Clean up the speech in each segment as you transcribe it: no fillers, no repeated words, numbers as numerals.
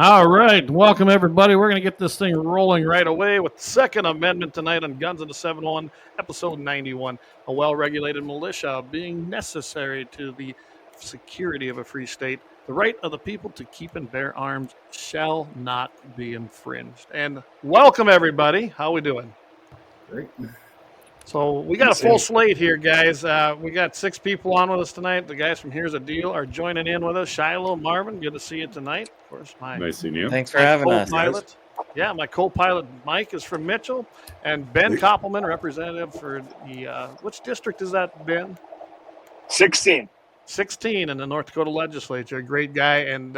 All right. Welcome, everybody. We're going to get this thing rolling right away with the Second Amendment tonight on Guns in the 701, episode 91. A well regulated militia being necessary to the security of a free state. The right of the people to keep and bear arms shall not be infringed. And welcome, everybody. How we doing? Great. So we got a full slate here, guys. We got 6 people on with us tonight. The guys from Here's a Deal are joining in with us. Shiloh, Marvin, good to see you tonight. Of course, Nice seeing you. Thanks for having us. Co-pilot. Yeah, my co-pilot Mike is from Mitchell, and Ben Koppleman, representative for the which district is that, Ben? 16 in the North Dakota legislature. Great guy, and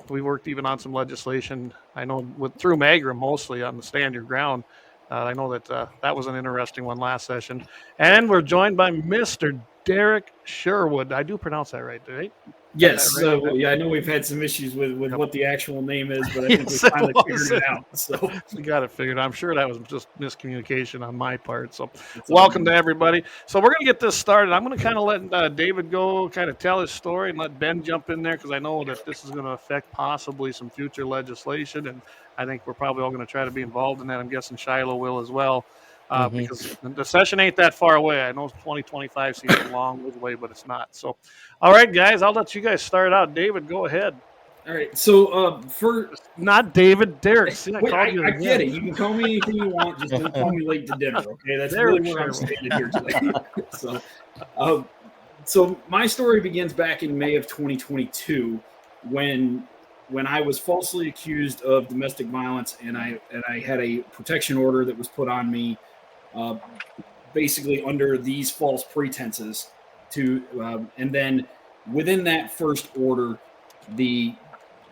we worked even on some legislation. I know through Magram mostly on the Stand Your Ground. I know that that was an interesting one last session. And we're joined by Mr. Derrick Sherwood. I do pronounce that right? Yes. Yeah, I know we've had some issues with what the actual name is, but I think we finally figured it out. So we got it figured out. I'm sure that was just miscommunication on my part. So welcome to everybody. So we're going to get this started. I'm going to kind of let David go kind of tell his story and let Ben jump in there because I know that this is going to affect possibly some future legislation, and I think we're probably all going to try to be involved in that. I'm guessing Shiloh will as well. Because the session ain't that far away. I know 2025 seems a long way, but it's not. So, all right, guys, I'll let you guys start out. David, go ahead. All right. So for not David, Derrick. See, I get it. You can call me anything you want. Just don't call me late to dinner. Okay, that's really where I'm standing here today. So my story begins back in May of 2022 when I was falsely accused of domestic violence, and I had a protection order that was put on me. Basically under these false pretenses and then within that first order,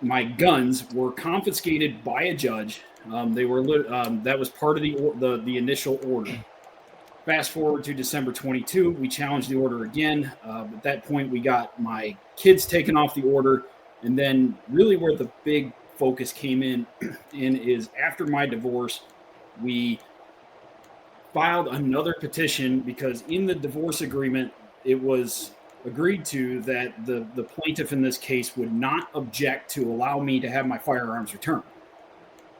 my guns were confiscated by a judge. They were that was part of the initial order. Fast forward to December 22, we challenged the order again. At that point, we got my kids taken off the order, and then really where the big focus came in is after my divorce, we filed another petition because in the divorce agreement, it was agreed to that the plaintiff in this case would not object to allow me to have my firearms returned.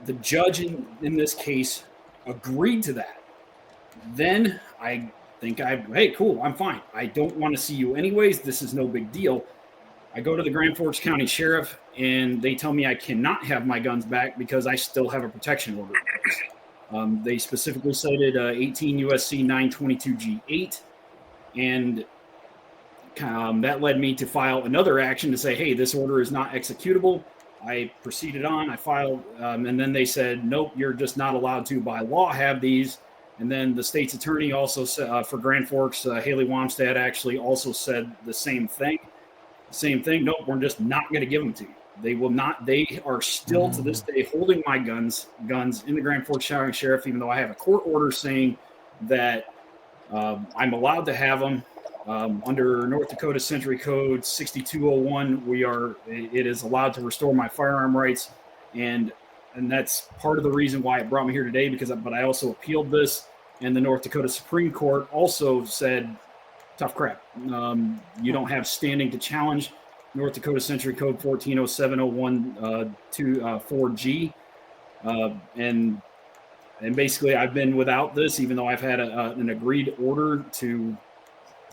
The judge in this case agreed to that. Then I think hey, cool, I'm fine. I don't want to see you anyways. This is no big deal. I go to the Grand Forks County Sheriff, and they tell me I cannot have my guns back because I still have a protection order. They specifically cited 18 U.S.C. 922 G8, and that led me to file another action to say, hey, this order is not executable. I proceeded on. I filed, and then they said, nope, you're just not allowed to by law have these. And then the state's attorney also said, for Grand Forks, Haley Wamstad actually also said the same thing. Nope, we're just not going to give them to you. They will not. They are still to this day holding my guns in the Grand Forks County Sheriff, even though I have a court order saying that I'm allowed to have them under North Dakota Century Code 6201. It is allowed to restore my firearm rights, and that's part of the reason why it brought me here today. But I also appealed this, and the North Dakota Supreme Court also said, tough crap. You don't have standing to challenge North Dakota Century Code 140701 4G. And basically I've been without this, even though I've had an agreed order to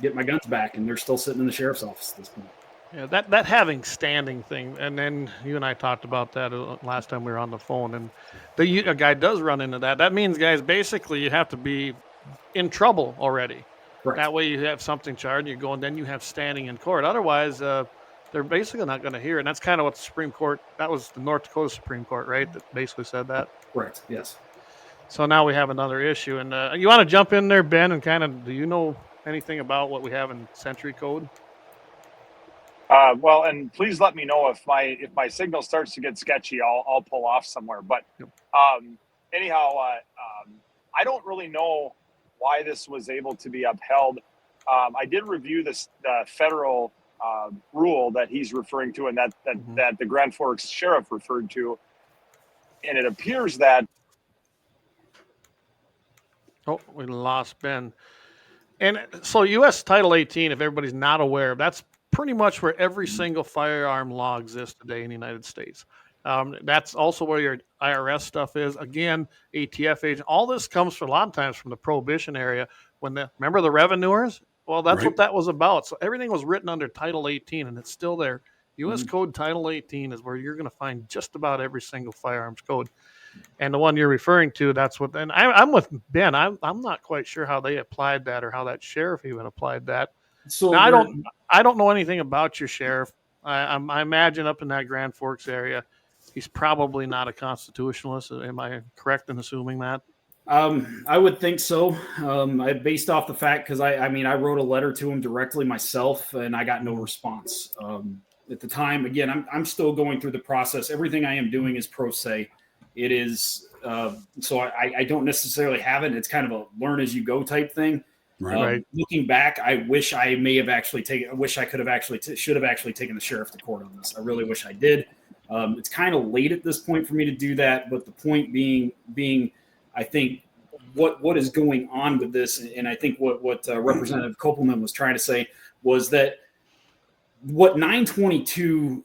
get my guns back, and they're still sitting in the sheriff's office at this point. Yeah, that having standing thing, and then you and I talked about that last time we were on the phone, and a guy does run into that. That means, guys, basically you have to be in trouble already. Correct. That way you have something charged, you go, and then you have standing in court. Otherwise, they're basically not going to hear it. And that's kind of what the Supreme Court, that was the North Dakota Supreme Court, right? That basically said that. Correct. Yes. So now we have another issue. And you want to jump in there, Ben, and kind of, do you know anything about what we have in Century Code? Well, and please let me know if my signal starts to get sketchy. I'll pull off somewhere. But anyhow, I don't really know why this was able to be upheld. I did review the federal rule that he's referring to, and that the Grand Forks Sheriff referred to, and it appears that. Oh, we lost Ben. And so U.S. Title 18, if everybody's not aware, that's pretty much where every single firearm law exists today in the United States. That's also where your IRS stuff is. Again, ATF agent. All this comes for a lot of times from the Prohibition area. Remember the revenuers? Well, that's what that was about. So everything was written under Title 18, and it's still there. U.S. Code Title 18 is where you're going to find just about every single firearms code. And the one you're referring to, that's what. And I'm with Ben. I'm not quite sure how they applied that or how that sheriff even applied that. So now, I don't know anything about your sheriff. I imagine up in that Grand Forks area, he's probably not a constitutionalist. Am I correct in assuming that? I would think so. Based off the fact, because I wrote a letter to him directly myself, and I got no response. At the time, again, I'm still going through the process. Everything I am doing is pro se. It is so I don't necessarily have it. It's kind of a learn as you go type thing. Right. Looking back, I wish I may have actually taken. I wish I could have actually should have actually taken the sheriff to court on this. I really wish I did. It's kind of late at this point for me to do that, but the point being, I think what is going on with this, and I think what Representative Koppleman was trying to say was that what 922,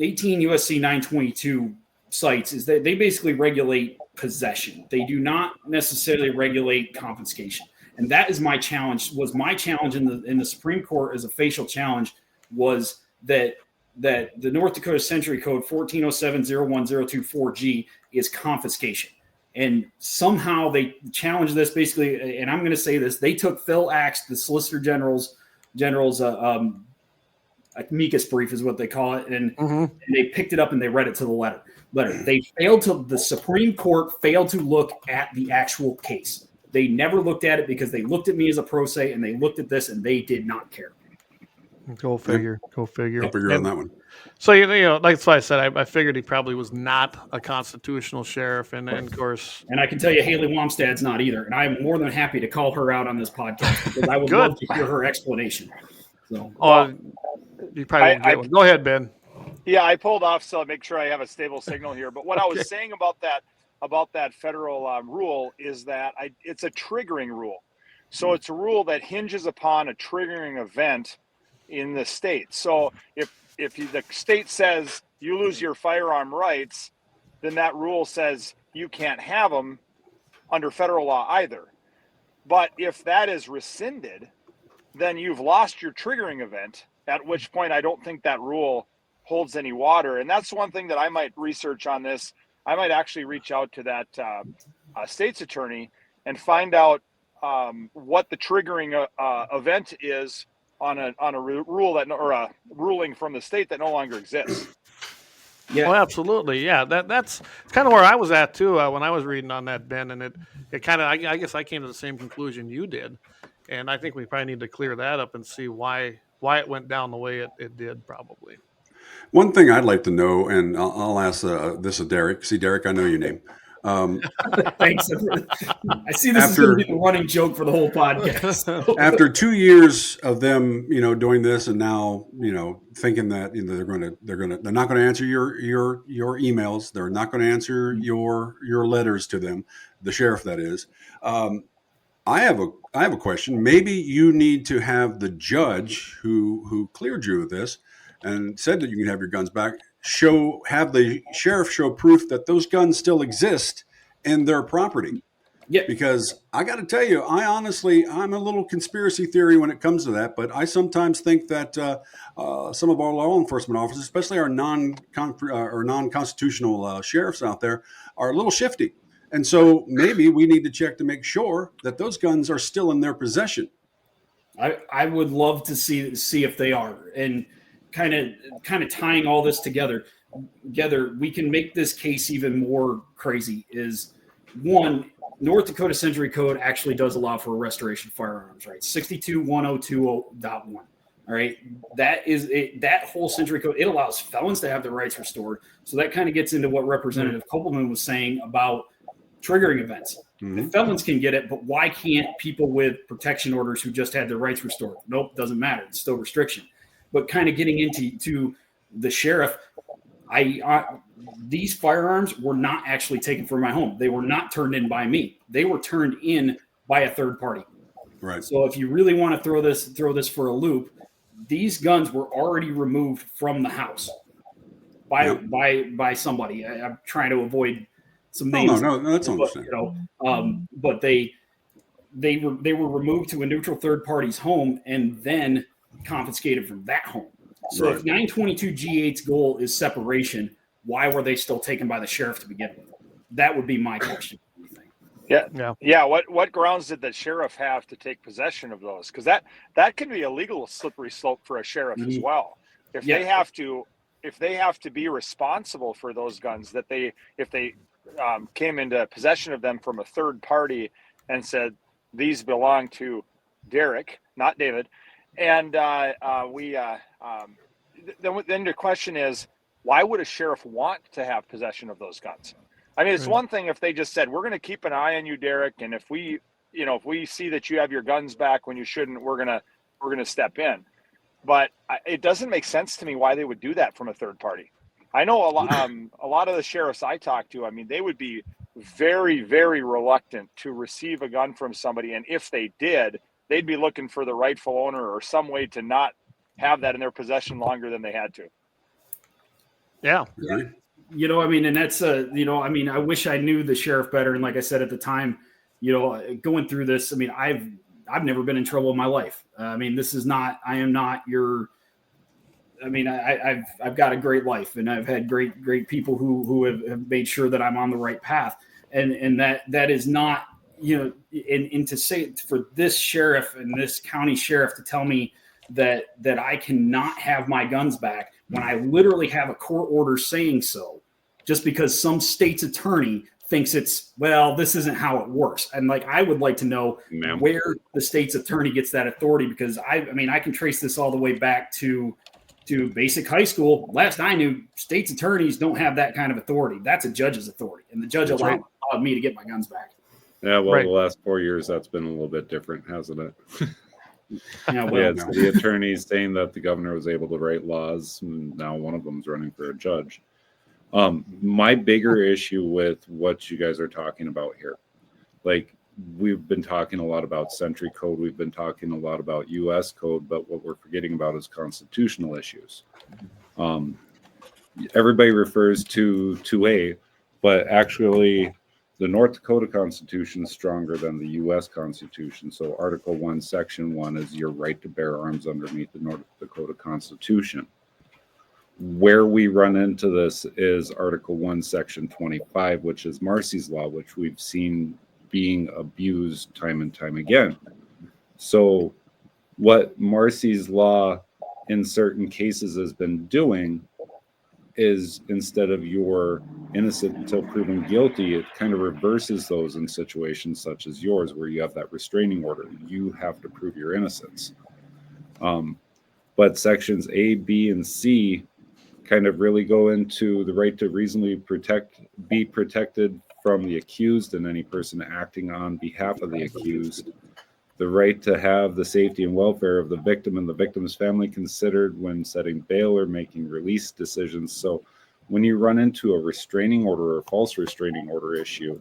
18 USC 922 cites is that they basically regulate possession. They do not necessarily regulate confiscation. And that is my challenge. Was my challenge in the Supreme Court as a facial challenge was that the North Dakota Century Code 1407-01024G is confiscation. And somehow they challenged this basically, and I'm going to say this, they took Phil Axe, the Solicitor General's amicus brief is what they call it, and they picked it up and they read it to the letter. The Supreme Court failed to look at the actual case. They never looked at it because they looked at me as a pro se and they looked at this and they did not care. Go figure. Go figure. I'll figure on that one. So, that's why I said I figured he probably was not a constitutional sheriff. And of course. And I can tell you Haley Wamstad's not either. And I'm more than happy to call her out on this podcast because I would love to hear her explanation. So, you probably won't get one. Go ahead, Ben. Yeah, I pulled off so I'll make sure I have a stable signal here. But what I was saying about that federal rule is that it's a triggering rule. So it's a rule that hinges upon a triggering event in the state. So if the state says you lose your firearm rights, then that rule says you can't have them under federal law either. But if that is rescinded, then you've lost your triggering event, at which point I don't think that rule holds any water. And that's one thing that I might research on this. I might actually reach out to that state's attorney and find out what the triggering event is on a rule or a ruling from the state that no longer exists. Yeah. Oh, absolutely. Yeah, that's kind of where I was at too when I was reading on that, Ben, and it kind of I guess I came to the same conclusion you did, and I think we probably need to clear that up and see why it went down the way it did probably. One thing I'd like to know, and I'll ask this of Derrick. See, Derrick, I know your name. Thanks. I see this is going to be a running joke for the whole podcast. After 2 years of them, doing this, and now, thinking that they're not going to answer your emails, they're not going to answer your letters to them, the sheriff that is. I have a question. Maybe you need to have the judge who cleared you of this and said that you can have your guns back, have the sheriff show proof that those guns still exist in their property. Yeah. Because I got to tell you, I'm a little conspiracy theory when it comes to that, but I sometimes think that some of our law enforcement officers, especially our non-constitutional sheriffs out there, are a little shifty. And so maybe we need to check to make sure that those guns are still in their possession. I would love to see if they are. And kind of tying all this together, we can make this case even more crazy. Is one, North Dakota Century Code actually does allow for a restoration of firearms, right? 621020.1. All right, that whole Century Code, it allows felons to have their rights restored. So that kind of gets into what Representative Koppleman was saying about triggering events. Mm-hmm. Felons can get it, but why can't people with protection orders who just had their rights restored? Nope, doesn't matter. It's still restriction. But kind of getting into the sheriff, these firearms were not actually taken from my home. They were not turned in by me. They were turned in by a third party. Right. So if you really want to throw this for a loop, these guns were already removed from the house. by somebody. I'm trying to avoid some names. No, that's understandable. But they were removed to a neutral third party's home and then confiscated from that home. So if 922 G8's goal is separation, why were they still taken by the sheriff to begin with? That would be my question. Yeah. What grounds did the sheriff have to take possession of those? Because that can be a legal slippery slope for a sheriff as well. If they have to be responsible for those guns, if they came into possession of them from a third party and said these belong to Derrick, not David, and then the question is, why would a sheriff want to have possession of those guns? I mean, it's one thing if they just said, we're going to keep an eye on you, Derrick, and if we see that you have your guns back when you shouldn't, we're going to step in. But it doesn't make sense to me why they would do that from a third party. I know a lot of the sheriffs I talk to, I mean, they would be very, very reluctant to receive a gun from somebody, and if they did, they'd be looking for the rightful owner or some way to not have that in their possession longer than they had to. Yeah. I mean, and that's I wish I knew the sheriff better. And like I said at the time, going through this, I mean, I've never been in trouble in my life. I mean, I've got a great life, and I've had great people who have made sure that I'm on the right path. And that is not, and to say for this sheriff and this county sheriff to tell me that I cannot have my guns back when I literally have a court order saying so, just because some state's attorney thinks this isn't how it works. And I would like to know where the state's attorney gets that authority, because I can trace this all the way back to basic high school. Last I knew, state's attorneys don't have that kind of authority. That's a judge's authority. And the judge allowed me to get my guns back. Yeah, well, the last 4 years, that's been a little bit different, hasn't it? It's the attorneys saying that the governor was able to write laws, and now one of them's running for a judge. My bigger issue with what you guys are talking about here, we've been talking a lot about Century Code, we've been talking a lot about U.S. Code, but what we're forgetting about is constitutional issues. Everybody refers to 2A, but actually the North Dakota Constitution is stronger than the U.S. Constitution. So Article 1, Section 1 is your right to bear arms underneath the North Dakota Constitution. Where we run into this is Article 1, Section 25, which is Marcy's Law, which we've seen being abused time and time again. So what Marcy's Law in certain cases has been doing is, instead of you're innocent until proven guilty, it kind of reverses those in situations such as yours, where you have that restraining order. You have to prove your innocence. But sections A, B, and C kind of really go into the right to reasonably be protected from the accused and any person acting on behalf of the accused, the right to have the safety and welfare of the victim and the victim's family considered when setting bail or making release decisions. So when you run into a restraining order or a false restraining order issue,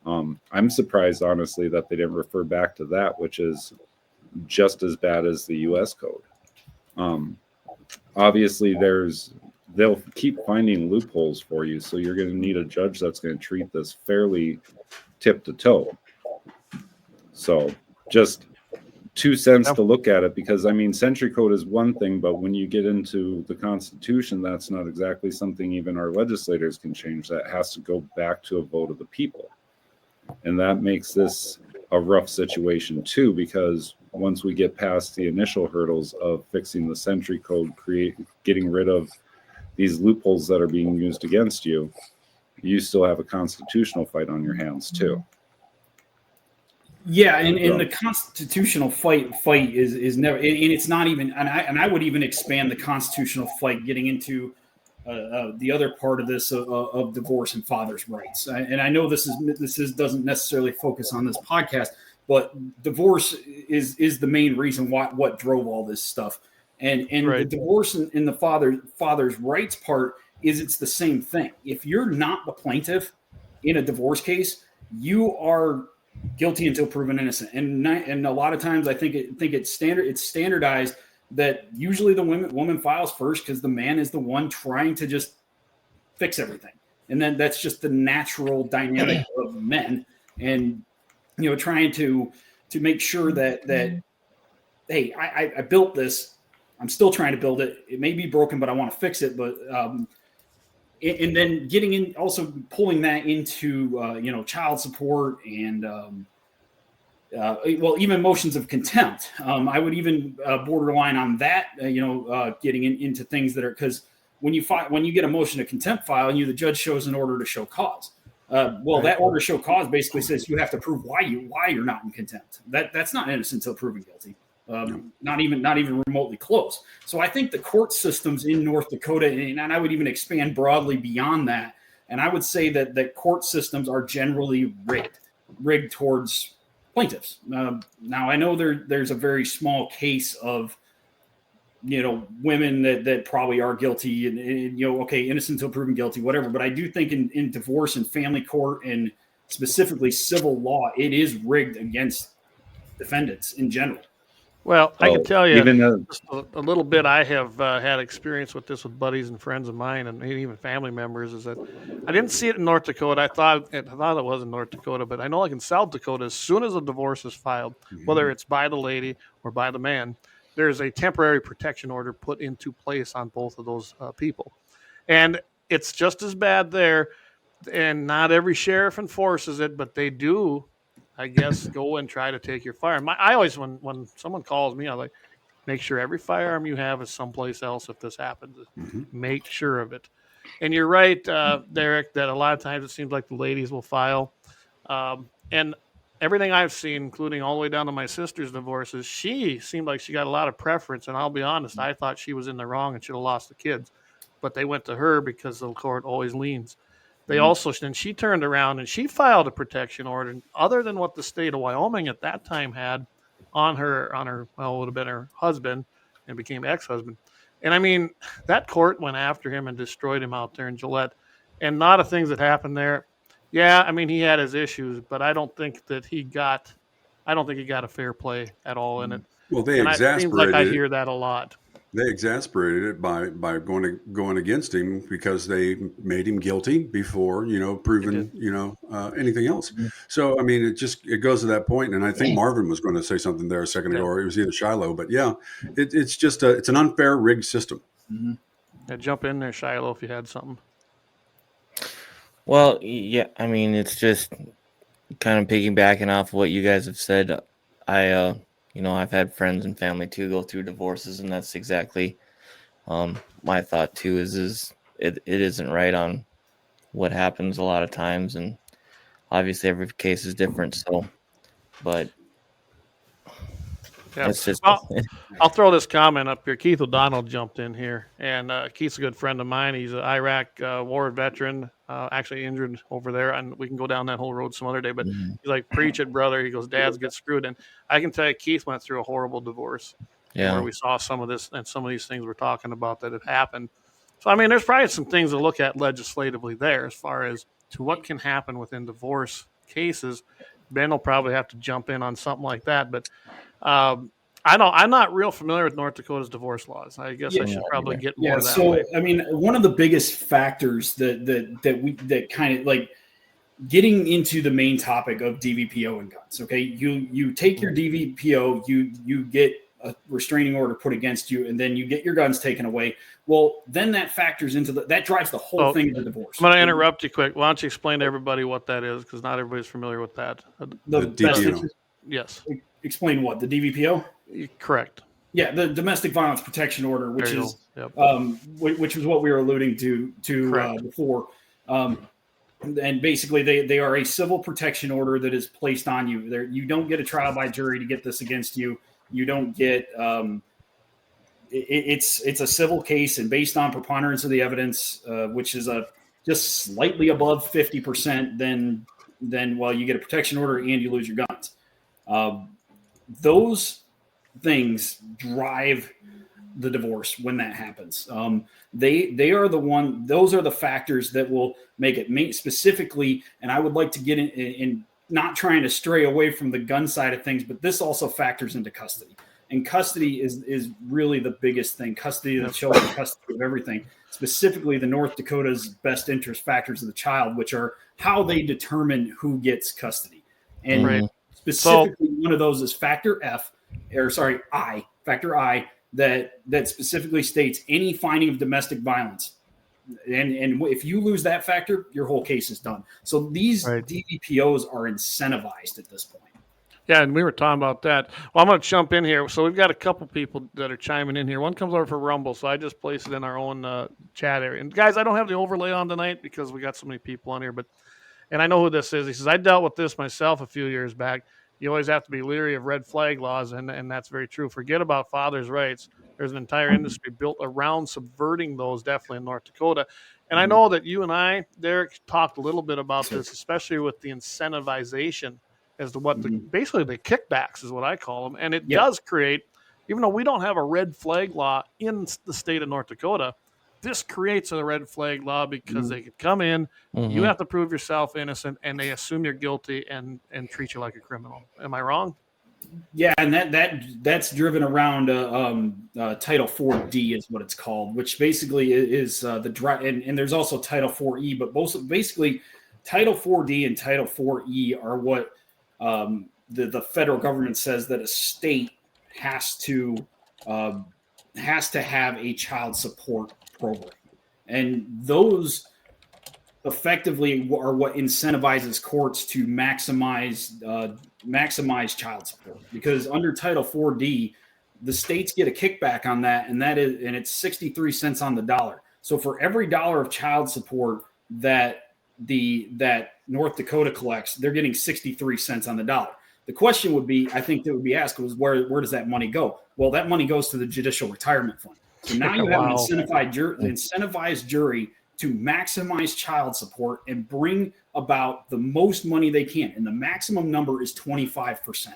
I'm surprised, honestly, that they didn't refer back to that, which is just as bad as the U.S. Code. Obviously, they'll keep finding loopholes for you, so you're going to need a judge that's going to treat this fairly tip to toe. So just 2 cents to look at it, because Century Code is one thing, but when you get into the Constitution, that's not exactly something even our legislators can change. That has to go back to a vote of the people. And that makes this a rough situation too, because once we get past the initial hurdles of fixing the Century Code, getting rid of these loopholes that are being used against you, you still have a constitutional fight on your hands too. Yeah, and the constitutional fight is never, and it's not even, and I would even expand the constitutional fight getting into the other part of this of divorce and father's rights. And I know this doesn't necessarily focus on this podcast, but divorce is the main reason what drove all this stuff. And the divorce in the father's rights part is, it's the same thing. If you're not the plaintiff in a divorce case, you are guilty until proven innocent. And a lot of times I think it's standardized that usually the woman files first, because the man is the one trying to just fix everything. And then that's just the natural dynamic of men, and trying to make sure that hey, I built this. I'm still trying to build it. It may be broken, but I want to fix it. But and then getting in, also pulling that into child support and even motions of contempt. I would even borderline on that. Getting into things that are, because when you get a motion of contempt file and the judge shows an order to show cause. That order to show cause basically says you have to prove why you're not in contempt. That's not innocent until proven guilty. Not even remotely close. So I think the court systems in North Dakota, and I would even expand broadly beyond that, and I would say that court systems are generally rigged towards plaintiffs. Now I know there's a very small case of women that probably are guilty and innocent until proven guilty, whatever. But I do think in divorce and family court and specifically civil law, it is rigged against defendants in general. Well, I can tell you even just a little bit. I have had experience with this with buddies and friends of mine, and even family members. Is that I didn't see it in North Dakota. I thought it was in North Dakota, but I know like in South Dakota, as soon as a divorce is filed, whether it's by the lady or by the man, there's a temporary protection order put into place on both of those people, and it's just as bad there. And not every sheriff enforces it, but they do. I guess go and try to take your firearm. I always, when someone calls me, I like make sure every firearm you have is someplace else. If this happens, make sure of it. And you're right, Derrick, that a lot of times it seems like the ladies will file. And everything I've seen, including all the way down to my sister's divorces, she seemed like she got a lot of preference. And I'll be honest, I thought she was in the wrong and should have lost the kids. But they went to her because the court always leans. They also, and she turned around and she filed a protection order other than what the state of Wyoming at that time had on her, well, it would have been her husband and became ex-husband. And I mean, that court went after him and destroyed him out there in Gillette. And a lot of things that happened there. Yeah, I mean, he had his issues, but I don't think he got a fair play at all in it. Well, they and exasperated it seems like I it. hear that a lot. They exasperated it by going against him because they made him guilty before proven anything else. So I mean, it goes to that point, and I think Marvin was going to say something there a second ago, or it was either Shiloh, but yeah, it's just it's an unfair rigged system. Yeah, jump in there, Shiloh, if you had something. Well, yeah, I mean, it's just kind of piggybacking off what you guys have said. I've had friends and family too go through divorces, and that's exactly my thought too. Is it isn't right on what happens a lot of times, and obviously every case is different. So, but yeah. it's just. I'll throw this comment up here. Keith O'Donnell jumped in here, and Keith's a good friend of mine. He's an Iraq war veteran, actually injured over there, and we can go down that whole road some other day. But he's like, preach it, brother. He goes, dads get screwed. And I can tell you, Keith went through a horrible divorce. Yeah. Where we saw some of this and some of these things we're talking about that have happened. So, I mean, there's probably some things to look at legislatively there as far as to what can happen within divorce cases. Ben will probably have to jump in on something like that. But I'm not real familiar with North Dakota's divorce laws. I guess I should probably get more of that. So, way. I mean, one of the biggest factors that kind of like getting into the main topic of DVPO and guns. Okay, you take your DVPO, you get a restraining order put against you, and then you get your guns taken away. Well, then that factors into that drives the whole thing of the divorce. I'm going to interrupt you quick. Why don't you explain to everybody what that is, because not everybody's familiar with that. The DVPO. Yes. Explain what the DVPO. Correct. Yeah, the domestic violence protection order, which is which was what we were alluding to before. And basically, they are a civil protection order that is placed on you. You don't get a trial by jury to get this against you. You don't get it's a civil case, and based on preponderance of the evidence, which is just slightly above 50%, then you get a protection order and you lose your guns. Those things drive the divorce when that happens. They are those are the factors that will make it specifically. And I would like to get in not trying to stray away from the gun side of things, but this also factors into custody. And custody is really the biggest thing. Custody of the children, custody of everything. Specifically, the North Dakota's best interest factors of the child, which are how they determine who gets custody. And specifically, one of those is factor I, that specifically states any finding of domestic violence. And if you lose that factor, your whole case is done. So these DVPOs are incentivized at this point. Yeah, and we were talking about that. Well, I'm going to jump in here. So we've got a couple people that are chiming in here. One comes over for Rumble, so I just placed it in our own chat area. And guys, I don't have the overlay on tonight because we got so many people on here. And I know who this is. He says, I dealt with this myself a few years back. You always have to be leery of red flag laws, and that's very true. Forget about fathers' rights. There's an entire industry built around subverting those, definitely in North Dakota. And I know that you and I, Derrick, talked a little bit about this, especially with the incentivization as to what basically the kickbacks is what I call them. And it does create, even though we don't have a red flag law in the state of North Dakota, this creates a red flag law because they could come in, you have to prove yourself innocent, and they assume you're guilty and treat you like a criminal. Am I wrong? Yeah, and that's driven around Title 4D is what it's called, which basically is and there's also Title 4E, but basically Title 4D and Title 4E are what the federal government says that a state has to have a child support program, and those effectively are what incentivizes courts to maximize child support, because under Title 4D, the states get a kickback on that, and it's 63 cents on the dollar. So for every dollar of child support that North Dakota collects, they're getting 63 cents on the dollar. The question would be, I think that would be asked, was where does that money go? Well, that money goes to the Judicial Retirement Fund. So now you have an incentivized jury to maximize child support and bring about the most money they can. And the maximum number is 25%.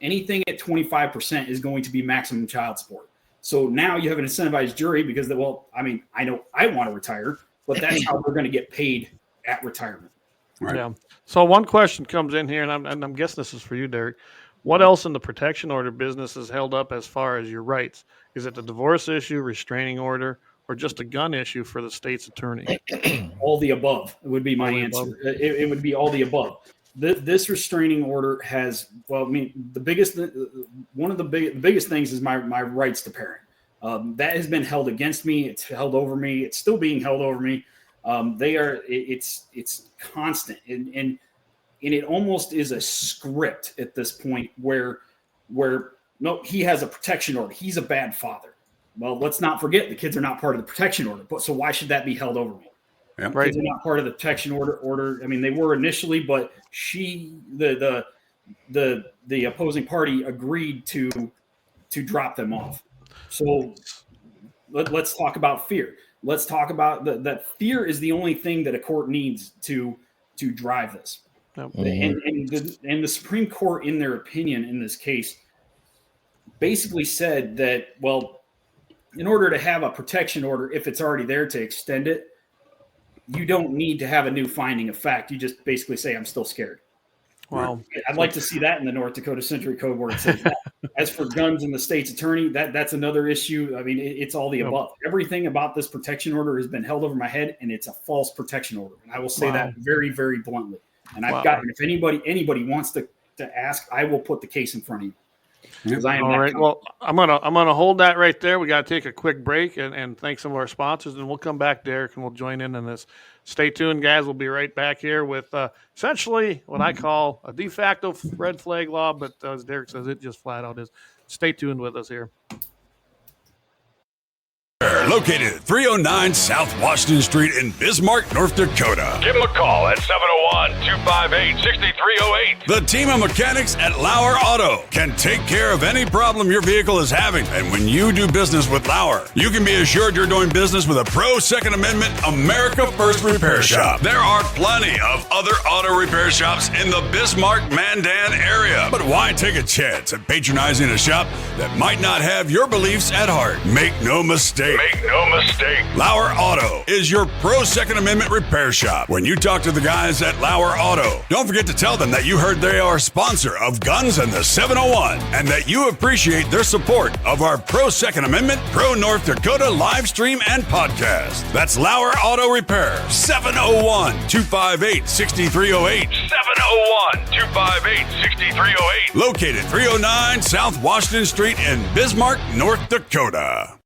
Anything at 25% is going to be maximum child support. So now you have an incentivized jury because, I know I want to retire, but that's how we're going to get paid at retirement. Right. Yeah. So one question comes in here, and I'm guessing this is for you, Derrick. What else in the protection order business is held up as far as your rights? Is it the divorce issue, restraining order, or just a gun issue for the state's attorney? All the above would be my answer. It would be all the above. This restraining order has, the biggest things is my rights to parent. That has been held against me. It's held over me. It's still being held over me. It's constant, and it almost is a script at this point where no, he has a protection order. He's a bad father. Well, let's not forget the kids are not part of the protection order. But so why should that be held over me? Yeah. Right. Kids are not part of the protection order. I mean, they were initially, but the opposing party agreed to drop them off. So let's talk about fear. Let's talk about that fear is the only thing that a court needs to drive this. Mm-hmm. And the Supreme Court, in their opinion in this case, basically said that, well, in order to have a protection order, if it's already there to extend it, you don't need to have a new finding of fact. You just basically say, I'm still scared. Wow. I'd like to see that in the North Dakota Century Code where it says that. As for guns and the state's attorney, that's another issue. I mean, it's all the above. Everything about this protection order has been held over my head, and it's a false protection order. And I will say that very, very bluntly. And I've gotten, if anybody wants to ask, I will put the case in front of you. I am all right. Well, I'm gonna hold that right there. We got to take a quick break and thank some of our sponsors, and we'll come back, Derrick, and we'll join in on this. Stay tuned, guys. We'll be right back here with essentially what I call a de facto red flag law, but as Derrick says, it just flat out is. Stay tuned with us here. Located at 309 South Washington Street in Bismarck, North Dakota. Give them a call at 701-258-6308. The team of mechanics at Lauer Auto can take care of any problem your vehicle is having. And when you do business with Lauer, you can be assured you're doing business with a pro Second Amendment America First repair shop. There are plenty of other auto repair shops in the Bismarck, Mandan area. But why take a chance at patronizing a shop that might not have your beliefs at heart? Make no mistake. no mistake. Lauer Auto is your pro Second Amendment repair shop. When you talk to the guys at Lauer Auto, don't forget to tell them that you heard they are a sponsor of Guns and the 701 and that you appreciate their support of our pro Second Amendment, pro North Dakota live stream and podcast. That's Lauer Auto Repair, 701-258-6308. 701-258-6308. Located 309 South Washington Street in Bismarck, North Dakota.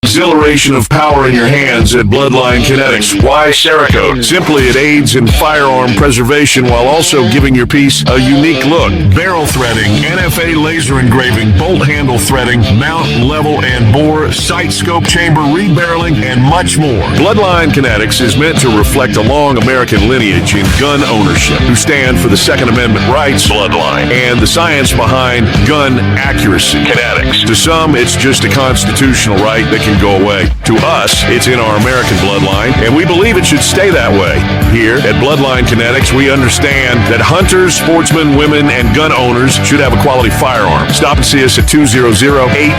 Exhilaration of power in your hands at Bloodline Kinetics. Why Cerakote? Simply, it aids in firearm preservation while also giving your piece a unique look. Barrel threading, NFA laser engraving, bolt handle threading, mount, level, and bore, sight scope chamber rebarreling, and much more. Bloodline Kinetics is meant to reflect a long American lineage in gun ownership, who stand for the Second Amendment rights, Bloodline, and the science behind gun accuracy, Kinetics. To some, it's just a constitutional right that can go away. To us, it's in our American bloodline, and we believe it should stay that way. Here at Bloodline Kinetics, we understand that hunters, sportsmen, women, and gun owners should have a quality firearm. Stop and see us at 2008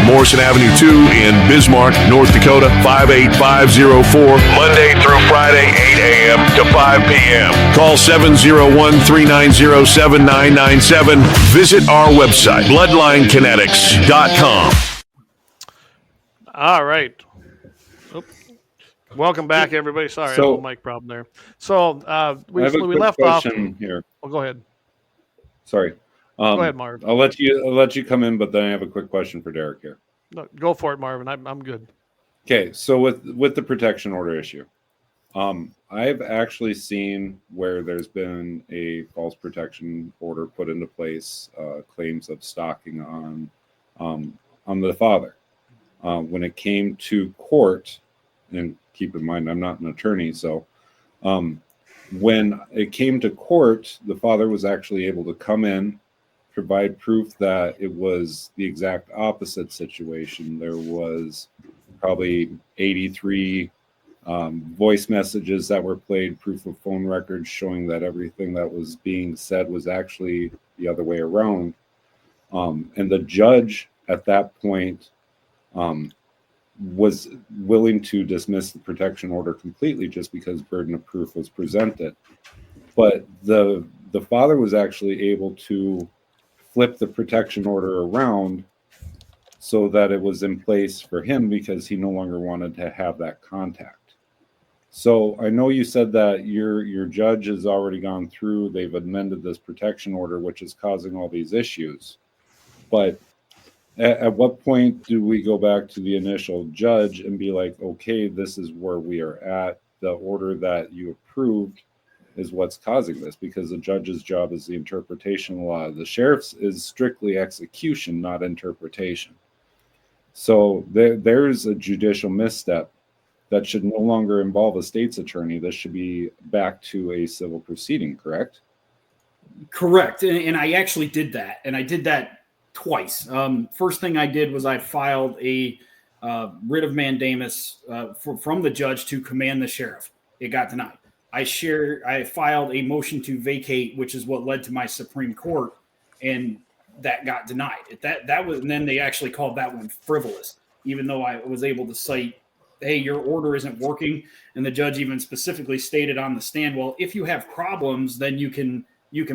Morrison Avenue 2 in Bismarck, North Dakota, 58504, Monday through Friday, 8 a.m. to 5 p.m. Call 701-390-7997. Visit our website, bloodlinekinetics.com. All right. Oop. Welcome back, everybody. Sorry, I had a little mic problem there. So we left off here. Oh, go ahead. Sorry. Go ahead, Marv. I'll let you come in, but then I have a quick question for Derrick here. No, go for it, Marvin. I'm good. Okay, so with the protection order issue, I've actually seen where there's been a false protection order put into place, claims of stalking on the father. When it came to court, and keep in mind I'm not an attorney, so when it came to court, the father was actually able to come in, provide proof that it was the exact opposite situation. There was probably 83 voice messages that were played, proof of phone records showing that everything that was being said was actually the other way around. And the judge at that point was willing to dismiss the protection order completely just because burden of proof was presented. But the father was actually able to flip the protection order around so that it was in place for him because he no longer wanted to have that contact. So I know you said that your judge has already gone through, they've amended this protection order, which is causing all these issues. But at what point do we go back to the initial judge and be like, okay, this is where we are at. The order that you approved is what's causing this, because the judge's job is the interpretation of the law. The sheriff's is strictly execution, not interpretation. So there's a judicial misstep that should no longer involve a state's attorney. This should be back to a civil proceeding, correct? Correct. And I actually did that. And I did that twice. First thing I did was I filed a writ of mandamus from the judge to command the sheriff. It got denied. I filed a motion to vacate, which is what led to my Supreme Court, and that got denied. That was, and then they actually called that one frivolous, even though I was able to cite, hey, your order isn't working. And the judge even specifically stated on the stand, well, if you have problems, then you can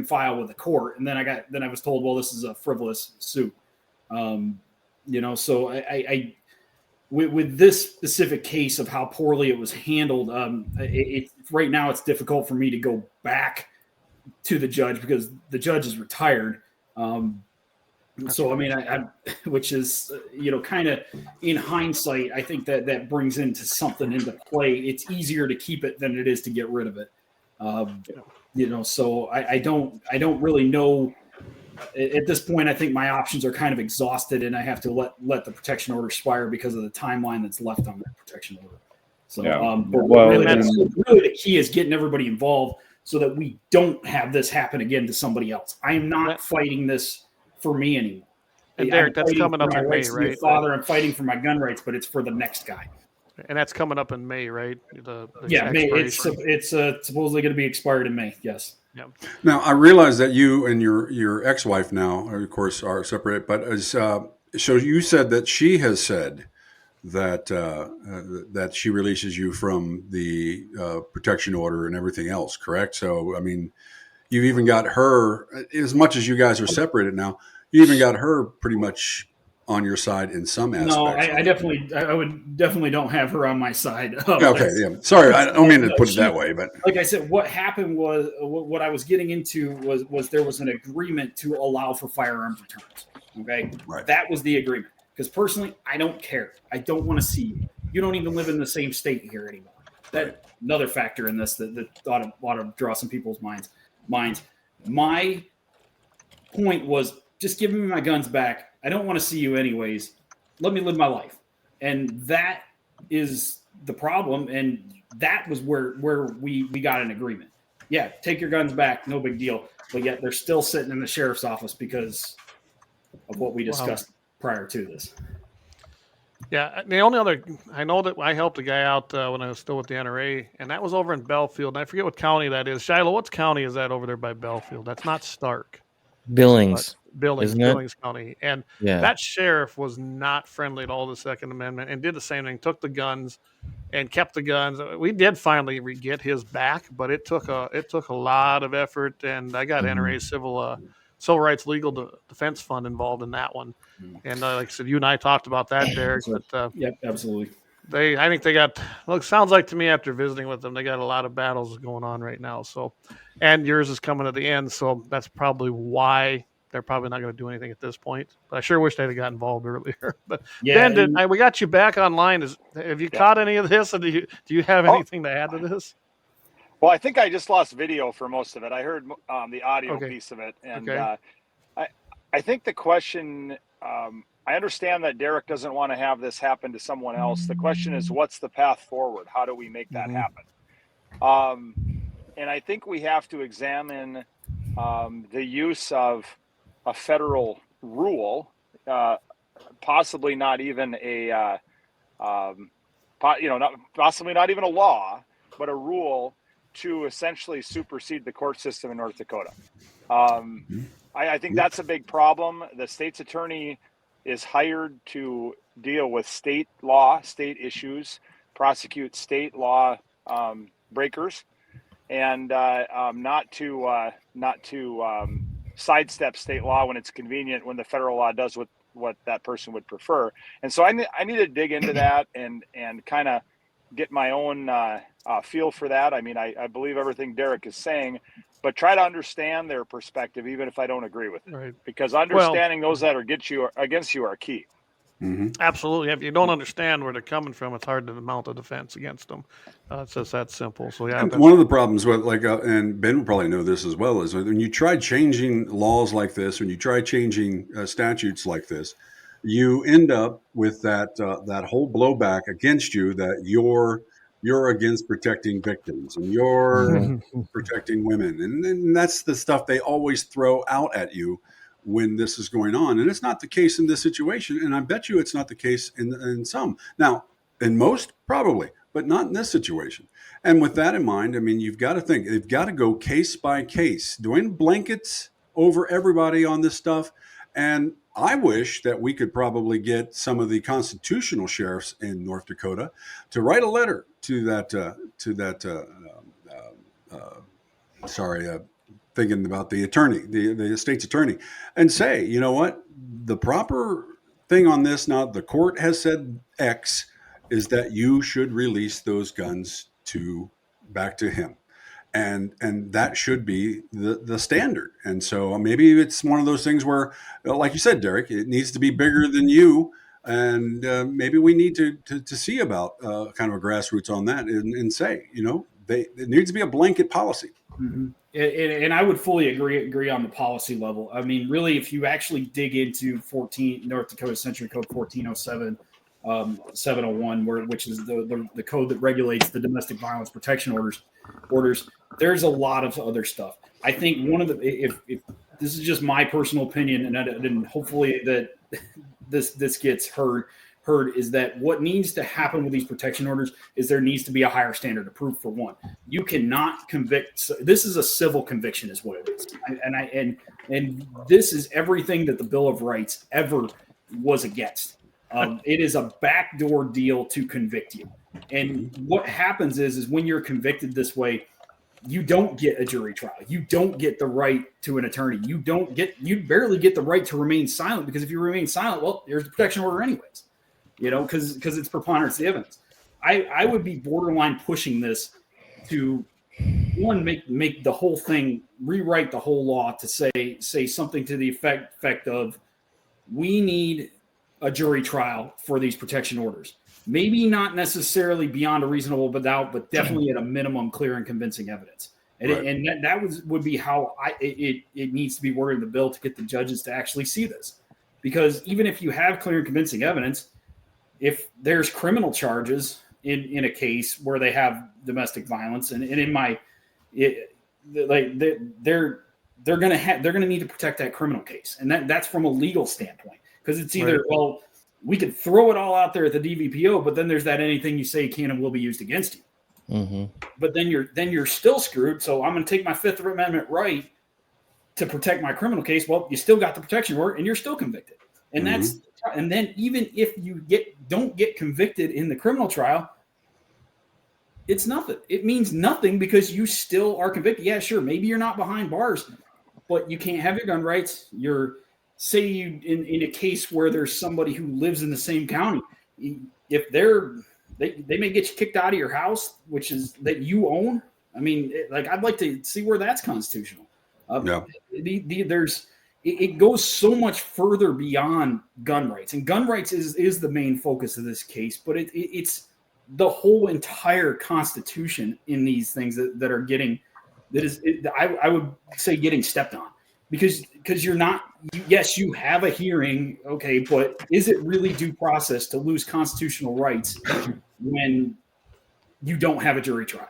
file with the court. And then I was told, well, this is a frivolous suit. So I with this specific case of how poorly it was handled, right now it's difficult for me to go back to the judge because the judge is retired. So, I mean, which is, kind of in hindsight, I think that brings something into play. It's easier to keep it than it is to get rid of it. So I don't really know at this point. I think my options are kind of exhausted and I have to let the protection order expire because of the timeline that's left on that protection order. So, really the key is getting everybody involved so that we don't have this happen again to somebody else. I am not fighting this for me anymore. And Derrick, that's coming up in May, right? Father, I'm fighting for my gun rights, but it's for the next guy. And that's coming up in May, right? May. It's supposedly going to be expired in May. Yes. Yeah. Now I realize that you and your ex-wife now, of course, are separated. But so you said that she has said that she releases you from the protection order and everything else, correct? So, I mean, you've even got her, as much as you guys are separated now, you even got her pretty much on your side in some aspects. No, I would definitely don't have her on my side. Okay, yeah. Sorry, I don't mean to put it that way, but like I said, what happened was what I was getting into was there was an agreement to allow for firearms returns. Okay, right. That was the agreement. Because personally, I don't care. I don't want to see you. You don't even live in the same state here anymore. That another factor in this that ought to draw some people's minds. My point was just give me my guns back. I don't want to see you anyways. Let me live my life. And that is the problem. And that was where we got an agreement. Yeah, take your guns back. No big deal. But yet they're still sitting in the sheriff's office because of what we discussed prior to this. Yeah, the only other, I know that I helped a guy out when I was still with the NRA, and that was over in Belfield. And I forget what county that is. Shiloh, what county is that over there by Belfield? That's not Stark. Billings. Billings County. And Yeah. that sheriff was not friendly at all to the Second Amendment and did the same thing, took the guns and kept the guns. We did finally get his back, but it took a lot of effort, and I got NRA Civil Rights Legal Defense Fund involved in that one. And like I said, you and I talked about that, Derrick. But yep, absolutely. I think they got. Well, it sounds like to me after visiting with them, they got a lot of battles going on right now. So, and yours is coming to the end, so that's probably why they're probably not going to do anything at this point. But I sure wish they'd have got involved earlier. But yeah, Ben, we got you back online. Have you caught any of this? And do you have anything to add to this? Well, I think I just lost video for most of it. I heard the audio piece of it, and I think the question. I understand that Derrick doesn't want to have this happen to someone else. The question is, what's the path forward? How do we make that happen? And I think we have to examine the use of a federal rule, possibly not even possibly not even a law, but a rule to essentially supersede the court system in North Dakota. I think that's a big problem. The state's attorney is hired to deal with state law, state issues, prosecute state law breakers, and not to sidestep state law when it's convenient, when the federal law does what that person would prefer. And so I need to dig into that and kind of get my own feel for that. I mean, I believe everything Derrick is saying, but try to understand their perspective, even if I don't agree with it. Right. Because understanding those that are against you are key. Mm-hmm. Absolutely. If you don't understand where they're coming from, it's hard to mount a defense against them. It's just that simple. So yeah. One of the problems with and Ben would probably know this as well, is when you try changing laws like this, when you try changing statutes like this, you end up with that whole blowback against you that you're against protecting victims and you're protecting women. And that's the stuff they always throw out at you when this is going on. And it's not the case in this situation. And I bet you it's not the case in some. Now, in most, probably, but not in this situation. And with that in mind, I mean, you've got to think, you've got to go case by case, doing blankets over everybody on this stuff. And I wish that we could probably get some of the constitutional sheriffs in North Dakota to write a letter to that thinking about the attorney, the state's attorney, and say, you know what, the proper thing on this, now the court has said X, is that you should release those guns back to him. And that should be the standard. And so maybe it's one of those things where, like you said, Derrick, it needs to be bigger than you. And maybe we need to see about kind of a grassroots on that and say, you know, it needs to be a blanket policy. Mm-hmm. And I would fully agree on the policy level. I mean, really, if you actually dig into North Dakota Century Code 1407, 701, which is the code that regulates the domestic violence protection orders, there's a lot of other stuff. I think one of the, if this is just my personal opinion, and hopefully that this gets heard, is that what needs to happen with these protection orders is there needs to be a higher standard of proof. For one, you cannot convict. This is a civil conviction, is what it is, and this is everything that the Bill of Rights ever was against. It is a backdoor deal to convict you. And what happens is when you're convicted this way, you don't get a jury trial. You don't get the right to an attorney. You barely get the right to remain silent, because if you remain silent, well, there's a protection order anyways, because it's preponderance of the evidence. I would be borderline pushing this to, one, make the whole thing, rewrite the whole law to say something to the effect of, we need a jury trial for these protection orders. Maybe not necessarily beyond a reasonable doubt, but definitely at a minimum clear and convincing evidence. And, Right. and that would be how it needs to be worded in the bill to get the judges to actually see this. Because even if you have clear and convincing evidence, if there's criminal charges in a case where they have domestic violence, and in my, they're gonna need to protect that criminal case, and that's from a legal standpoint, because it's either, well, we could throw it all out there at the DVPO, but then there's that anything you say can and will be used against you. Mm-hmm. But then you're still screwed. So I'm going to take my Fifth Amendment right to protect my criminal case. Well, you still got the protection order, and you're still convicted. And and then even if you don't get convicted in the criminal trial, it's nothing. It means nothing, because you still are convicted. Yeah, sure, maybe you're not behind bars, but you can't have your gun rights. Say you in a case where there's somebody who lives in the same county, if they may get you kicked out of your house, which is that you own. I mean, I'd like to see where that's constitutional. It goes so much further beyond gun rights, and gun rights is the main focus of this case. But it's the whole entire Constitution in these things that are getting, I would say, getting stepped on. Because you're not, yes, you have a hearing, okay, but is it really due process to lose constitutional rights when you don't have a jury trial,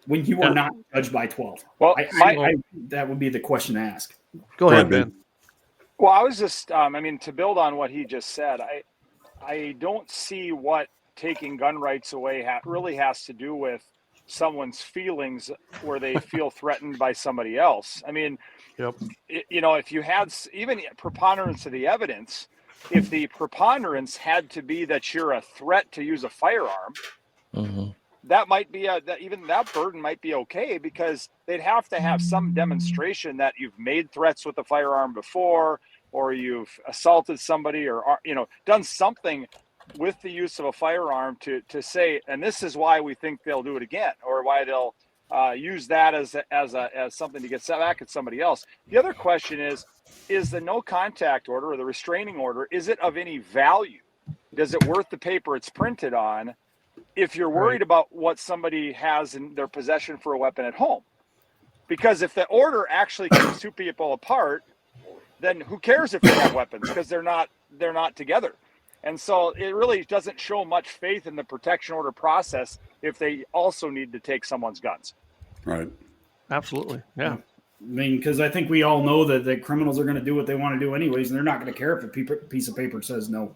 when you are not judged by 12? Well, that would be the question to ask. Go ahead, Ben. Well, I was just, to build on what he just said, I don't see what taking gun rights away really has to do with someone's feelings where they feel threatened by somebody else. I mean, yep. If you had even preponderance of the evidence, if the preponderance had to be that you're a threat to use a firearm, that might be even that burden might be okay, because they'd have to have some demonstration that you've made threats with a firearm before, or you've assaulted somebody, or done something with the use of a firearm to say, and this is why we think they'll do it again, or why they'll use that as something to get back at somebody else. The other question is the no contact order or the restraining order, is it of any value? Is it worth the paper it's printed on if you're worried about what somebody has in their possession for a weapon at home? Because if the order actually keeps two people apart, then who cares if they have weapons, because they're not together. And so it really doesn't show much faith in the protection order process if they also need to take someone's guns. Right. Absolutely. Yeah. I mean, because I think we all know that criminals are going to do what they want to do anyways, and they're not going to care if a piece of paper says no.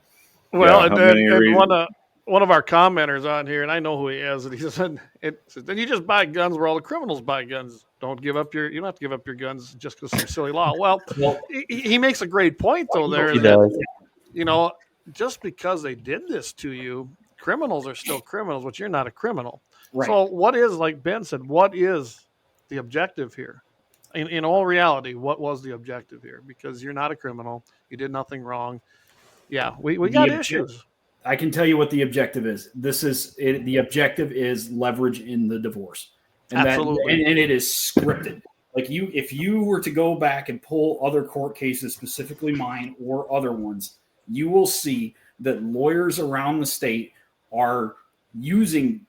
Well, and one of our commenters on here, and I know who he is, and he said, then you just buy guns where all the criminals buy guns. You don't have to give up your guns just because of silly law. Well, he makes a great point, though, there. He does. Just because they did this to you, criminals are still criminals, but you're not a criminal. Right. So what is, like Ben said, what is the objective here? In all reality, what was the objective here? Because you're not a criminal. You did nothing wrong. Yeah, we got issues. I can tell you what the objective is. The objective is leverage in the divorce. And Absolutely. And it is scripted. Like if you were to go back and pull other court cases, specifically mine or other ones, you will see that lawyers around the state are using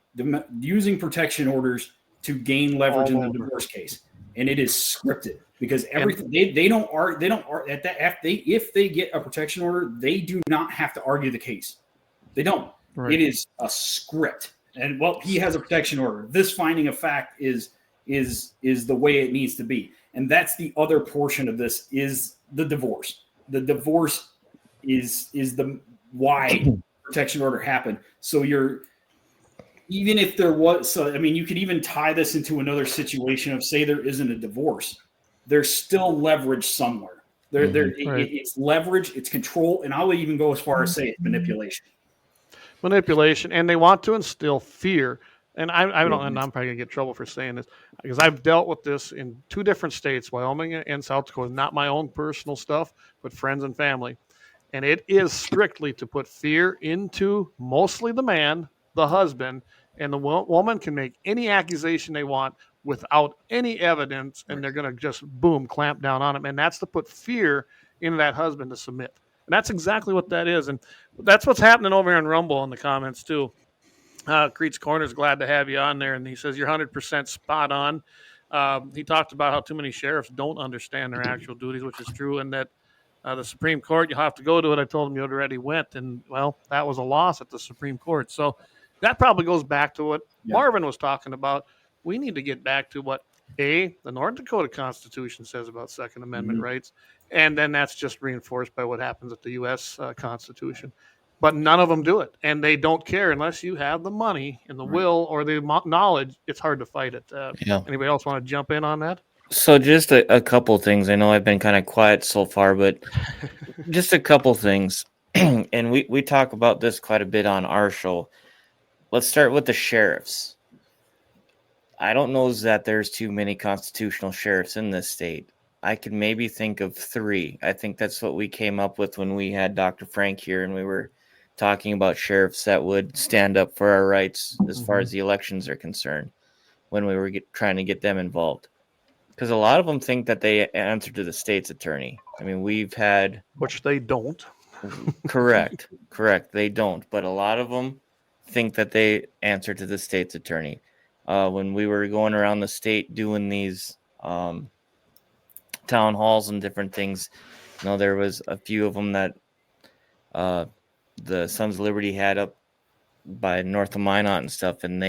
protection orders to gain leverage in the divorce case, and it is scripted, because everything if they get a protection order, they do not have to argue the case. They don't. Right. It is a script, and he has a protection order. This finding of fact is the way it needs to be, and that's the other portion of this is the divorce. The divorce is the why protection order happened. So even if there was, you could even tie this into another situation of, say there isn't a divorce, there's still leverage somewhere. It's leverage, it's control, and I'll even go as far as say it's manipulation. Manipulation, and they want to instill fear. And I don't, and I'm probably gonna get in trouble for saying this because I've dealt with this in 2 different states, Wyoming and South Dakota. Not my own personal stuff, but friends and family. And it is strictly to put fear into mostly the man, the husband, and the woman can make any accusation they want without any evidence, and they're going to just boom clamp down on him. And that's to put fear into that husband to submit. And that's exactly what that is. And that's what's happening over here in Rumble in the comments too. Creed's Corner's glad to have you on there, and he says you're 100% spot on. He talked about how too many sheriffs don't understand their actual duties, which is true, and that the Supreme Court, you'll have to go to it. I told him you already went, and well, that was a loss at the Supreme Court. So that probably goes back to what Marvin was talking about. We need to get back to what the North Dakota Constitution says about Second Amendment rights, and then that's just reinforced by what happens at the U.S. Constitution. But none of them do it, and they don't care unless you have the money and the will or the knowledge. It's hard to fight it. Anybody else want to jump in on that? So just a couple things. I know I've been kind of quiet so far, but just a couple things. And we talk about this quite a bit on our show. Let's start with the sheriffs. I don't know that there's too many constitutional sheriffs in this state. I could maybe think of 3. I think that's what we came up with when we had Dr. Frank here and we were talking about sheriffs that would stand up for our rights as far as the elections are concerned when we were trying to get them involved. Because a lot of them think that they answer to the state's attorney. I mean, we've had... Which they don't. Correct. They don't. But a lot of them think that they answer to the state's attorney. When we were going around the state doing these town halls and different things, there was a few of them that the Sons of Liberty had up by north of Minot and stuff, and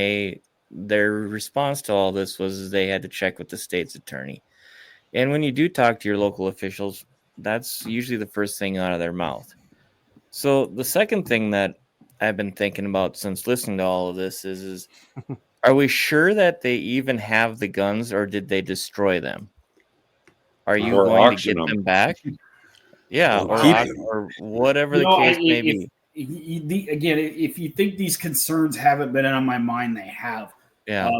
their response to all this was they had to check with the state's attorney. And when you do talk to your local officials, that's usually the first thing out of their mouth. So the second thing that I've been thinking about since listening to all of this is are we sure that they even have the guns, or did they destroy them? Are you going to get them back? Yeah, or whatever the case may be. Again, if you think these concerns haven't been on my mind, they have. Yeah.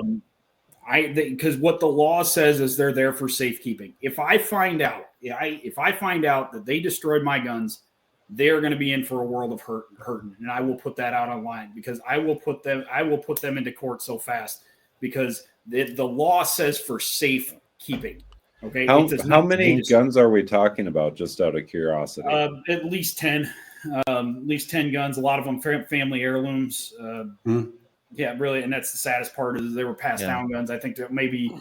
Because what the law says is they're there for safekeeping. If I find out that they destroyed my guns, they're going to be in for a world of hurting, and I will put that out online because I will put them into court so fast because the law says for safekeeping. Okay. How many guns are we talking about? Just out of curiosity. At least 10. At least 10 guns. A lot of them family heirlooms. Yeah, really, and that's the saddest part is they were passed down guns. I think that maybe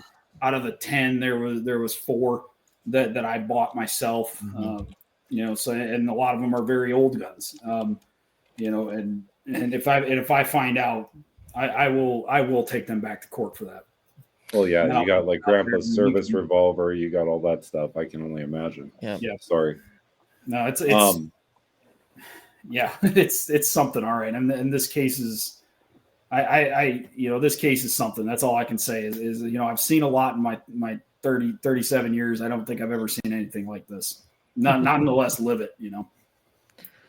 out of the 10, there was 4 that I bought myself. So and a lot of them are very old guns. And if I find out, I will take them back to court for that. Well, yeah, you got like Grandpa's service revolver. You got all that stuff. I can only imagine. Yeah. Sorry. No, it's something. All right, and this case is. This case is something. That's all I can say is I've seen a lot in my 37 years. I don't think I've ever seen anything like this. Nonetheless, live it,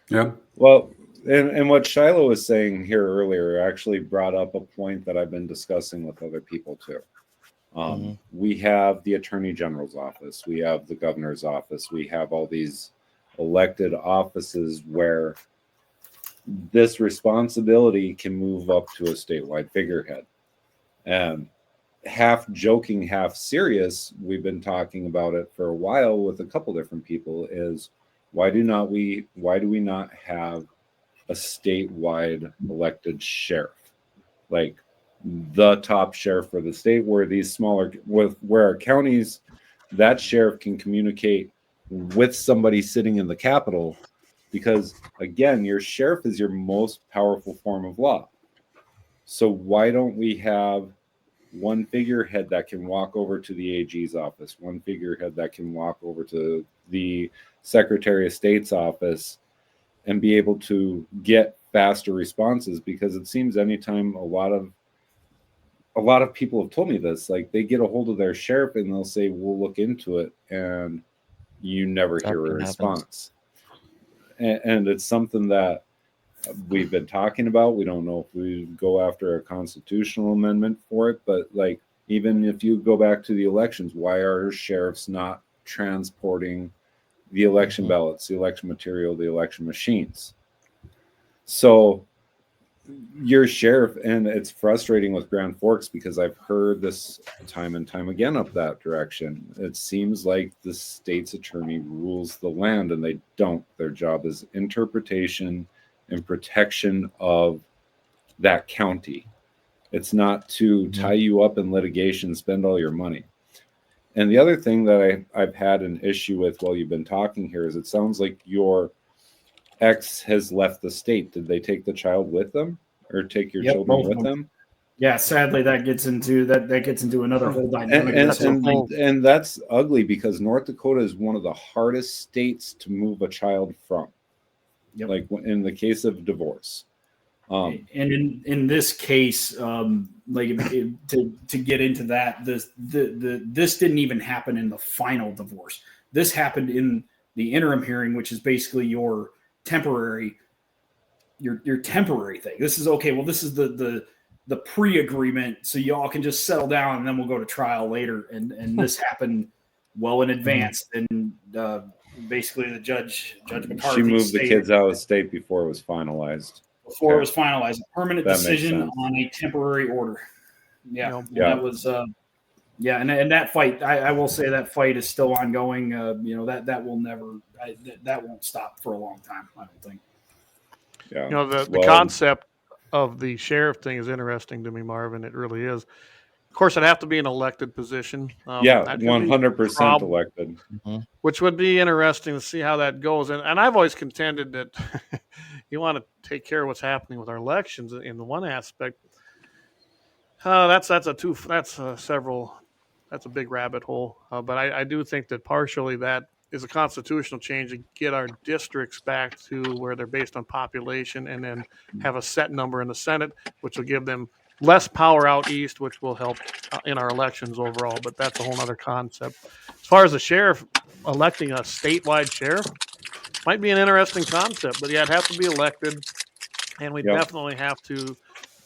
Yeah. Well, and what Shiloh was saying here earlier actually brought up a point that I've been discussing with other people too. We have the Attorney General's office. We have the governor's office. We have all these elected offices where this responsibility can move up to a statewide figurehead. And half joking, half serious, we've been talking about it for a while with a couple different people, is why do we not have a statewide elected sheriff? Like the top sheriff for the state, where these smaller, where our counties, that sheriff can communicate with somebody sitting in the Capitol. Because, again, your sheriff is your most powerful form of law. So why don't we have one figurehead that can walk over to the AG's office, one figurehead that can walk over to the Secretary of State's office and be able to get faster responses? Because it seems anytime a lot of people have told me this, like they get a hold of their sheriff and they'll say, we'll look into it. And you never hear a Nothing response. And it's something that we've been talking about. We don't know if we go after a constitutional amendment for it, but like, even if you go back to the elections, why are sheriffs not transporting the election ballots, the election material, the election machines? So your sheriff, and it's frustrating with Grand Forks because I've heard this time and time again up that direction. It seems like the state's attorney rules the land, and they don't. Their job is interpretation and protection of that county. It's not to tie you up in litigation, spend all your money. And the other thing that I've had an issue with while you've been talking here is it sounds like your ex has left the state. Did they take the child with them, or take your children with them? Yeah, sadly, that gets into another whole dynamic. And that's ugly because North Dakota is one of the hardest states to move a child from. Yep. Like in the case of divorce. And in this case, to get into that, this didn't even happen in the final divorce. This happened in the interim hearing, which is basically your temporary thing. This is okay. Well, this is the pre-agreement, so y'all can just settle down, and then we'll go to trial later. And this happened well in advance. And basically, the Judge McCarthy, she moved the kids out of state before it was finalized. It was finalized, a permanent decision on a temporary order. Yeah. That was and that fight, I will say that fight is still ongoing. That will never that won't stop for a long time, I don't think. Yeah. The concept of the sheriff thing is interesting to me, Marvin. It really is. Of course, it'd have to be an elected position. 100% elected. Which would be interesting to see how that goes. And I've always contended that you want to take care of what's happening with our elections in the one aspect. That's a big rabbit hole. But I do think that partially that is a constitutional change to get our districts back to where they're based on population, and then have a set number in the Senate, which will give them less power out east, which will help in our elections overall. But that's a whole other concept. As far as the sheriff electing a statewide sheriff, might be an interesting concept. But yeah, it'd have to be elected, and we definitely have to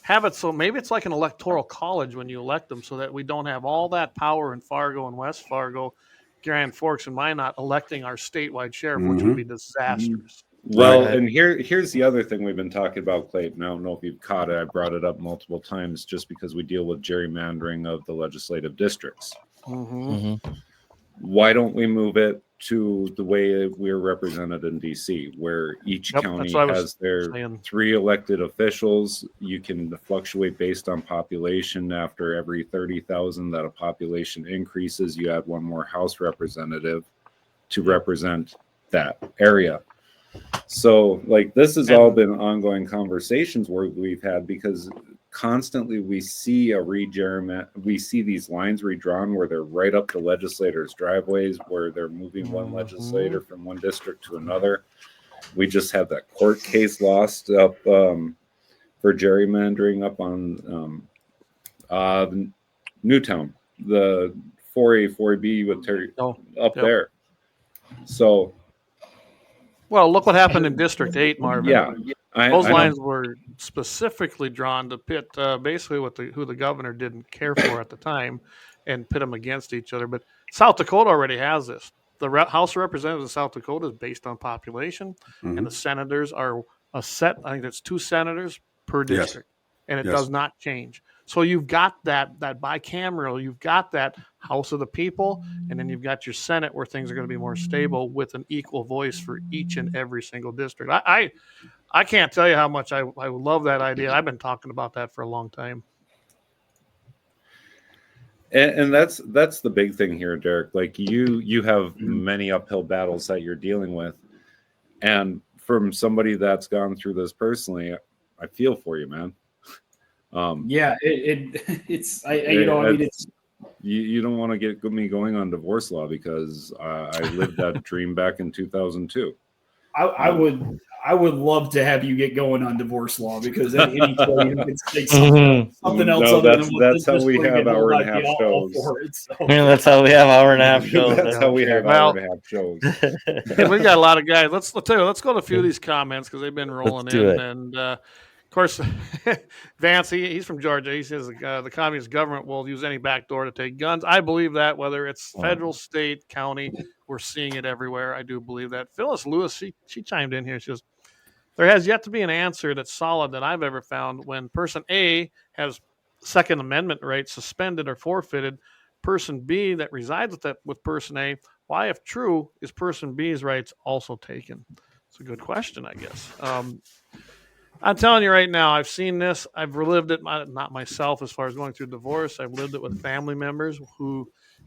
have it so maybe it's like an electoral college when you elect them, so that we don't have all that power in Fargo and West Fargo, Grand Forks and Minot electing our statewide sheriff, which would be disastrous. Well, and here's the other thing we've been talking about, Clayton. I don't know if you've caught it. I brought it up multiple times just because we deal with gerrymandering of the legislative districts. Why don't we move it to the way we're represented in D.C., where each county has their 3 elected officials? You can fluctuate based on population. After every 30,000 that a population increases, you add 1 more House representative to represent that area. So, like, this has all been ongoing conversations where we've had, because constantly we see we see these lines redrawn where they're right up the legislators' driveways, where they're moving one legislator from one district to another. We just had that court case lost up for gerrymandering up on Newtown, the 4A, 4B with there. So. Well, look what happened in District 8, Marvin. Yeah. Those lines were specifically drawn to pit basically who the governor didn't care for at the time, and pit them against each other. But South Dakota already has this. The House of Representatives of South Dakota is based on population, and the senators are a set. I think that's 2 senators per district, and it does not change. So you've got that bicameral, you've got that House of the People, and then you've got your Senate where things are going to be more stable with an equal voice for each and every single district. I can't tell you how much I love that idea. I've been talking about that for a long time. And that's the big thing here, Derrick. Like you have many uphill battles that you're dealing with, and from somebody that's gone through this personally, I feel for you, man. It's you don't want to get me going on divorce law, because I lived that dream back in 2002. I would love to have you get going on divorce law, because anybody who can say something else No, other than what that's how we have hour and a half all shows. for it. So. Yeah, that's how we have hour and a half shows. That's how we have hour and a half shows. Hey, we got a lot of guys. Let's tell you. Let's go to a few of these comments because they've been rolling do in, it. and of course, Vance. He's from Georgia. He says the communist government will use any backdoor to take guns. I believe that, whether it's federal, state, county, we're seeing it everywhere. I do believe that. Phyllis Lewis, she chimed in here. She says, there has yet to be an answer that's solid that I've ever found when person A has Second Amendment rights suspended or forfeited. Person B that resides with person A, why, if true, is person B's rights also taken? It's a good question, I guess. I'm telling you right now, I've seen this. I've relived it, not myself as far as going through divorce. I've lived it with family members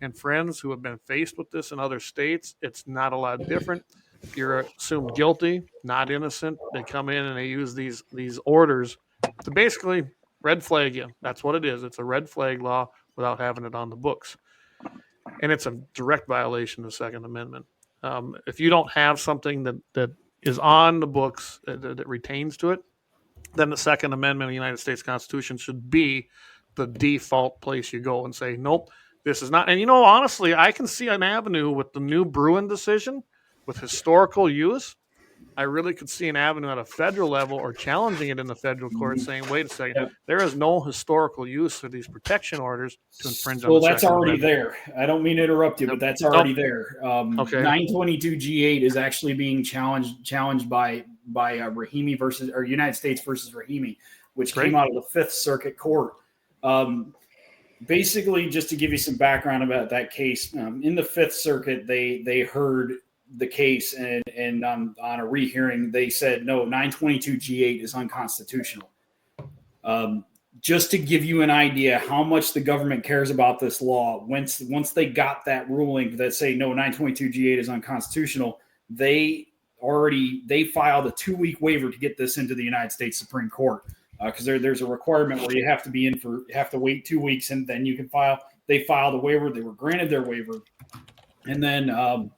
and friends who have been faced with this in other states. It's not a lot different. You're assumed guilty, not innocent. They come in and they use these orders to basically red flag you. That's what it is. It's a red flag law without having it on the books. And it's a direct violation of the Second Amendment. If you don't have something that is on the books that retains to it, then the Second Amendment of the United States Constitution should be the default place you go and say, nope, this is not. And, honestly, I can see an avenue with the new Bruin decision with historical use. I really could see an avenue at a federal level or challenging it in the federal court saying, wait a second, there is no historical use for these protection orders to infringe on the that's Second already Amendment. there. I don't mean to interrupt you, but that's already there. Okay. 922 G8 is actually being challenged by Rahimi versus, or United States versus Rahimi, which came out of the Fifth Circuit Court. Basically, just to give you some background about that case, in the Fifth Circuit, they heard the case, and on a rehearing, they said, no, 922 G8 is unconstitutional. Just to give you an idea how much the government cares about this law, once they got that ruling that say, no, 922 G8 is unconstitutional, they filed a 2-week waiver to get this into the United States Supreme Court. Because there's a requirement where you have to wait 2 weeks and then you can file. They filed a waiver. They were granted their waiver. And then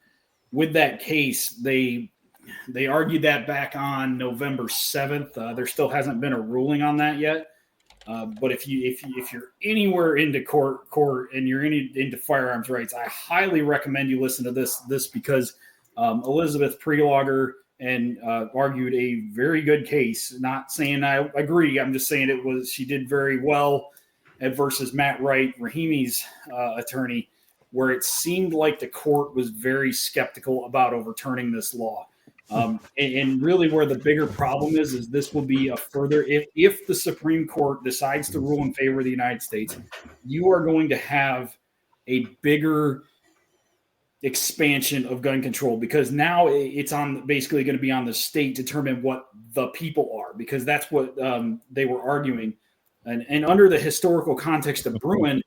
with that case, they argued that back on November 7th. There still hasn't been a ruling on that yet. But if you're anywhere into court and you're into firearms rights, I highly recommend you listen to this because Elizabeth Prelogger argued a very good case. Not saying I agree. I'm just saying she did very well versus Matt Wright, Rahimi's attorney, where it seemed like the court was very skeptical about overturning this law. And really where the bigger problem is this will be a further, if the Supreme Court decides to rule in favor of the United States, you are going to have a bigger expansion of gun control, because now it's basically going to be on the state to determine what the people are, because that's what they were arguing. And under the historical context of Bruin,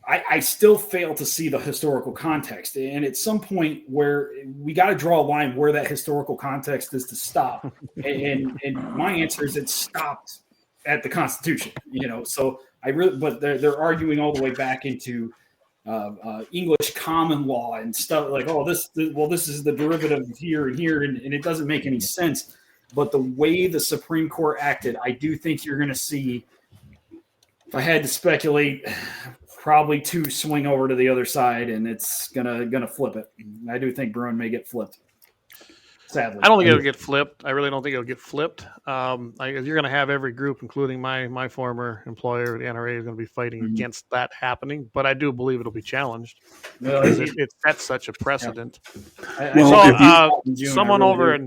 I still fail to see the historical context. And at some point where we got to draw a line where that historical context is to stop. And my answer is it stopped at the Constitution, so but they're arguing all the way back into English common law and stuff like, this is the derivative of here and here. And it doesn't make any sense. But the way the Supreme Court acted, I do think you're going to see, if I had to speculate, probably 2 swing over to the other side, and it's gonna flip it. I do think Bruin may get flipped. Sadly, I don't think it'll get flipped. I really don't think it'll get flipped. You're going to have every group, including my former employer, the NRA, is going to be fighting against that happening. But I do believe it'll be challenged because it sets such a precedent. Someone over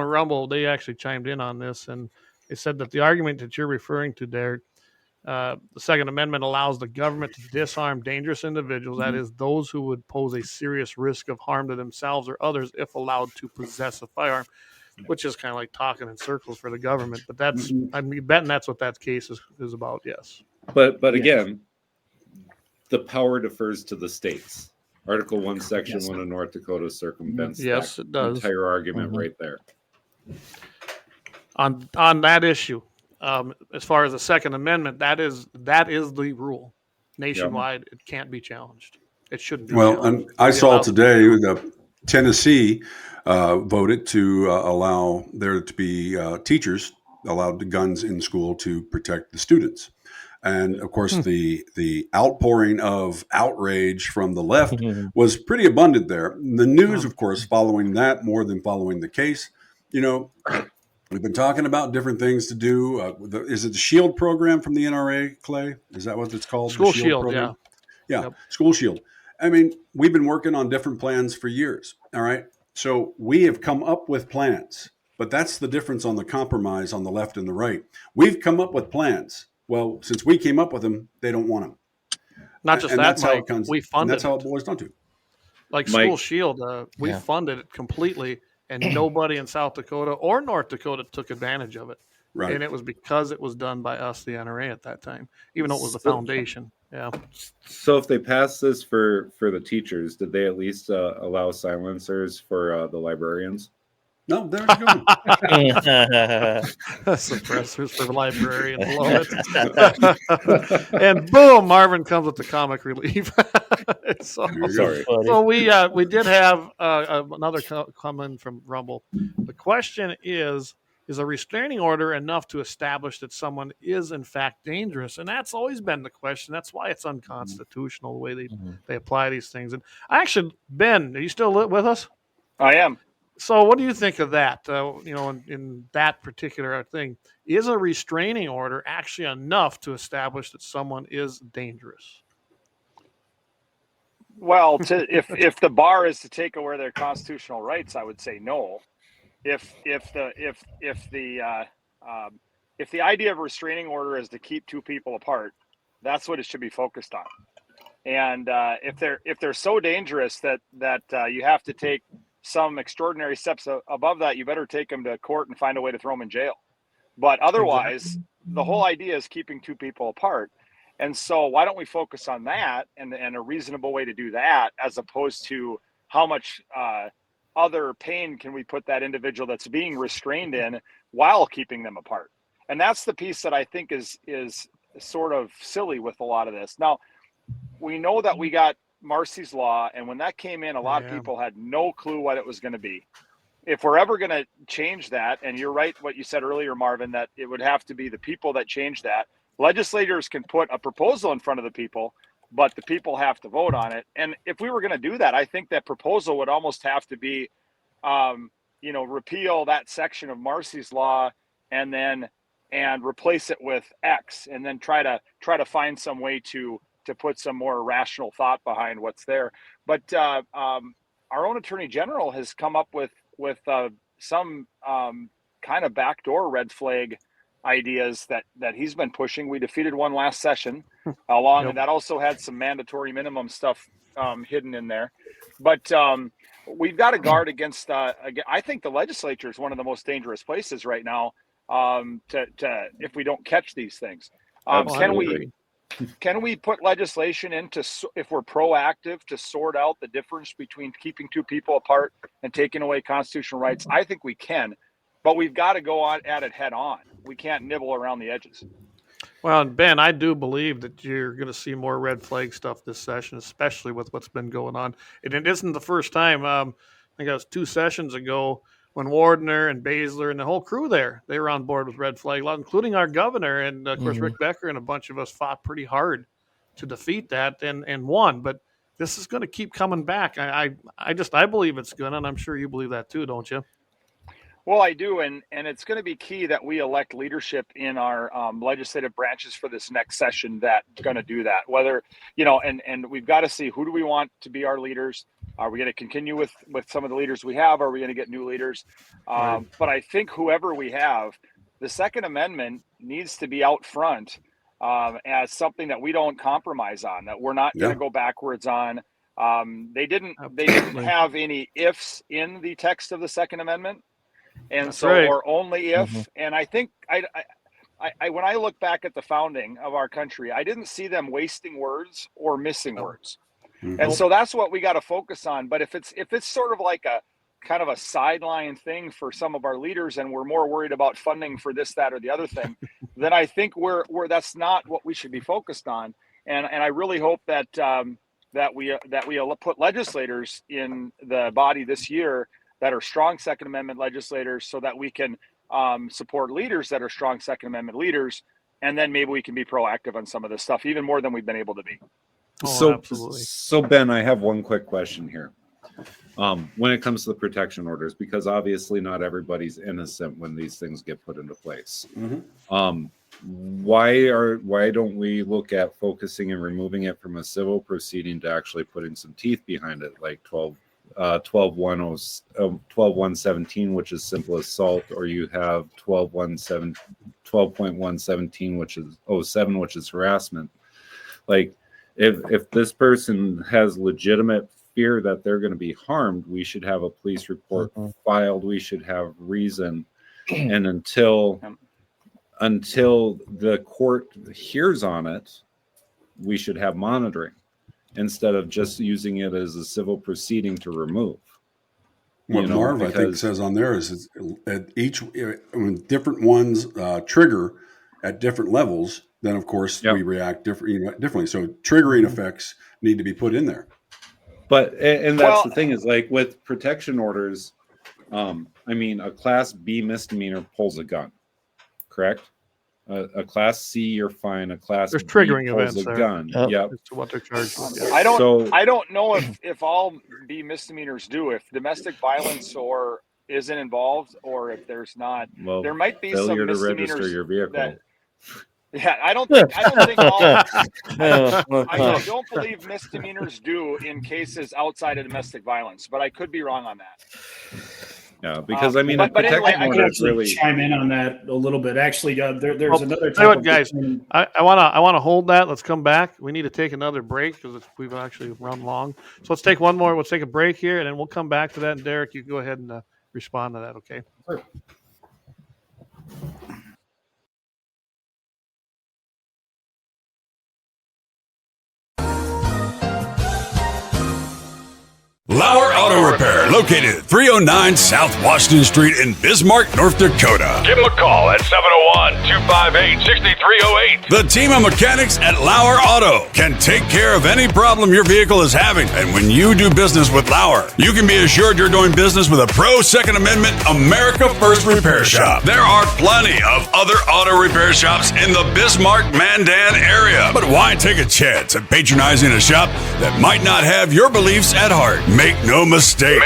Rumble, they actually chimed in on this, and they said that the argument that you're referring to, Derrick, the Second Amendment allows the government to disarm dangerous individuals, that is, those who would pose a serious risk of harm to themselves or others if allowed to possess a firearm, which is kind of like talking in circles for the government. But that's, I'm betting that's what that case is about, yes. But again, the power defers to the states. Article 1, Section 1 of North Dakota circumvents yes, it does. Entire argument right there. On that issue, as far as the Second Amendment, that is the rule nationwide. It can't be challenged. It shouldn't be. Well, and I saw today Tennessee voted to allow there to be teachers allowed the guns in school to protect the students. And of course, the outpouring of outrage from the left was pretty abundant there. The news, of course, following that more than following the case. You know, we've been talking about different things to do. Is it the SHIELD program from the NRA, Clay? Is that what it's called? School the Shield, program? Yeah, Yep. School Shield. I mean, we've been working on different plans for years. All right. So we have come up with plans, but that's the difference on the compromise on the left and the right. We've come up with plans. Well, since we came up with them, they don't want them. Not just And that, that's how Mike, it comes. we And funded that's how it. it boils down to. Like Mike. School Shield, we Yeah. funded it completely, and nobody in South Dakota or North Dakota took advantage of it. Right. And it was because it was done by us, the NRA, at that time, even though it was the foundation. Yeah. So if they pass this for the teachers, did they at least allow silencers for the librarians? No, there you go. Suppressors for librarians. Love it. And boom, Marvin comes with the comic relief. So, There you go. Sorry. so we did have another comment from Rumble. The question is a restraining order enough to establish that someone is in fact dangerous? And that's always been the question. That's why it's unconstitutional the way they apply these things. And actually, Ben, are you still with us? I am. So what do you think of that? In that particular thing, is a restraining order actually enough to establish that someone is dangerous? Well, if the bar is to take away their constitutional rights, I would say no. If the idea of a restraining order is to keep two people apart, that's what it should be focused on. And if they're so dangerous that you have to take some extraordinary steps above that, you better take them to court and find a way to throw them in jail. But otherwise, the whole idea is keeping two people apart. And so why don't we focus on that and a reasonable way to do that, as opposed to how much other pain can we put that individual that's being restrained in while keeping them apart? And that's the piece that I think is sort of silly with a lot of this. Now, we know that we got Marcy's Law, and when that came in, a lot of people had no clue what it was going to be. If we're ever going to change that, and you're right what you said earlier, Marvin, that it would have to be the people that change that. Legislators can put a proposal in front of the people, but the people have to vote on it. And if we were going to do that, I think that proposal would almost have to be, repeal that section of Marcy's Law and replace it with X, and then try to find some way to put some more rational thought behind what's there. But our own Attorney General has come up with some kind of backdoor red flag ideas that he's been pushing. We defeated one last session along, and that also had some mandatory minimum stuff hidden in there. But we've got to guard against. I think the legislature is one of the most dangerous places right now. If we don't catch these things, can we put legislation in if we're proactive to sort out the difference between keeping two people apart and taking away constitutional rights? I think we can, but we've got to go at it head on. We can't nibble around the edges. Well, and Ben, I do believe that you're going to see more red flag stuff this session, especially with what's been going on. And it isn't the first time. I think it was 2 sessions ago when Wardner and Baszler and the whole crew there, they were on board with red flag law, including our governor. And, of course, Rick Becker and a bunch of us fought pretty hard to defeat that and won. But this is going to keep coming back. I believe it's going to, and I'm sure you believe that too, don't you? Well, I do, and it's going to be key that we elect leadership in our legislative branches for this next session that's going to do that. Whether, and we've got to see, who do we want to be our leaders? Are we going to continue with some of the leaders we have? Or are we going to get new leaders? But I think whoever we have, the Second Amendment needs to be out front as something that we don't compromise on, that we're not going to go backwards on. They didn't have any ifs in the text of the Second Amendment. And That's so, right. or only if, and I think I when I look back at the founding of our country, I didn't see them wasting words or missing words. And so that's what we got to focus on. But if it's sort of like a kind of a sideline thing for some of our leaders, and we're more worried about funding for this, that, or the other thing, then I think we're that's not what we should be focused on. And I really hope that that we put legislators in the body this year that are strong Second Amendment legislators, so that we can support leaders that are strong Second Amendment leaders, and then maybe we can be proactive on some of this stuff even more than we've been able to be. Absolutely. So Ben, I have one quick question here. When it comes to the protection orders, because obviously not everybody's innocent when these things get put into place. Mm-hmm. Why don't we look at focusing and removing it from a civil proceeding to actually putting some teeth behind it, like 12.117, which is simple assault, or you have 12.117, which is 07, which is harassment. Like, if this person has legitimate fear that they're going to be harmed, we should have a police report filed. We should have reason, and until the court hears on it, we should have monitoring instead of just using it as a civil proceeding to remove. What Marv, I think, says on there is at when different ones trigger at different levels, then of course we react differently. So triggering effects need to be put in there. But and that's the thing is, like, with protection orders, I mean, a Class B misdemeanor pulls a gun, correct? A Class C, you're fine. A Class There's B triggering pulls events a there. gun. Yep. As to what they're charged with. Yeah. I don't know if all B misdemeanors do. If domestic violence or isn't involved, or if there's not, there might be some failure to misdemeanors register your vehicle. I don't think all. I don't believe misdemeanors do in cases outside of domestic violence, but I could be wrong on that. Yeah, because I mean, but anyway, I can actually chime in on that a little bit. Actually, there's another type of guys. I want to hold that. Let's come back. We need to take another break because we've actually run long. So let's take one more. We'll take a break here, and then we'll come back to that. And Derrick, you go ahead and respond to that. Okay. Sure. Lauer Auto Repair, located at 309 South Washington Street in Bismarck, North Dakota. Give them a call at 701-258-6308. The team of mechanics at Lauer Auto can take care of any problem your vehicle is having. And when you do business with Lauer, you can be assured you're doing business with a pro Second Amendment America First repair shop. There are plenty of other auto repair shops in the Bismarck, Mandan area. But why take a chance at patronizing a shop that might not have your beliefs at heart? Make no mistake.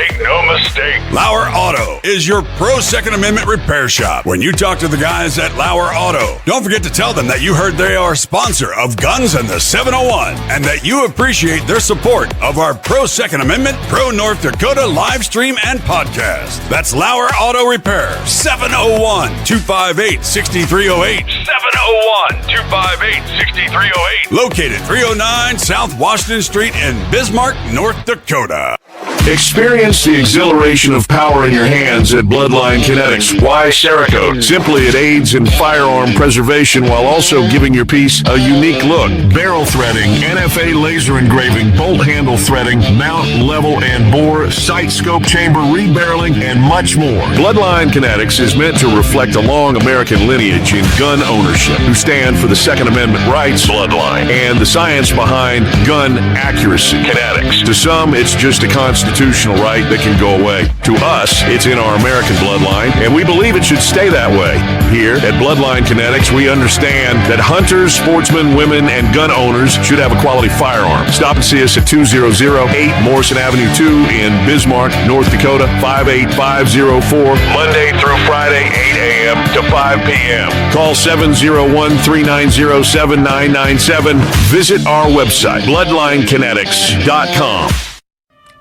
Lauer Auto is your pro Second Amendment repair shop. When you talk to the guys at Lauer Auto, don't forget to tell them that you heard they are a sponsor of Guns and the 701 and that you appreciate their support of our pro Second Amendment, pro North Dakota live stream and podcast. That's Lauer Auto Repair, 701-258-6308. 701-258-6308. Located 309 South Washington Street in Bismarck, North Dakota. Experience the exhilaration of power in your hands at Bloodline Kinetics. Why Cerakote? Simply, it aids in firearm preservation while also giving your piece a unique look. Barrel threading, NFA laser engraving, bolt handle threading, mount, level, and bore, sight scope chamber, rebarreling, and much more. Bloodline Kinetics is meant to reflect a long American lineage in gun ownership, who stand for the Second Amendment rights, Bloodline, and the science behind gun accuracy, Kinetics. To some, it's just a constitutional right that can go away. To us, it's in our American bloodline, and we believe it should stay that way. Here at Bloodline Kinetics, we understand that hunters, sportsmen, women, and gun owners should have a quality firearm. Stop and see us at 2008 Morrison Avenue 2 in Bismarck, North Dakota, 58504, Monday through Friday, 8 a.m. to 5 p.m. Call 701-390-7997. Visit our website, bloodlinekinetics.com.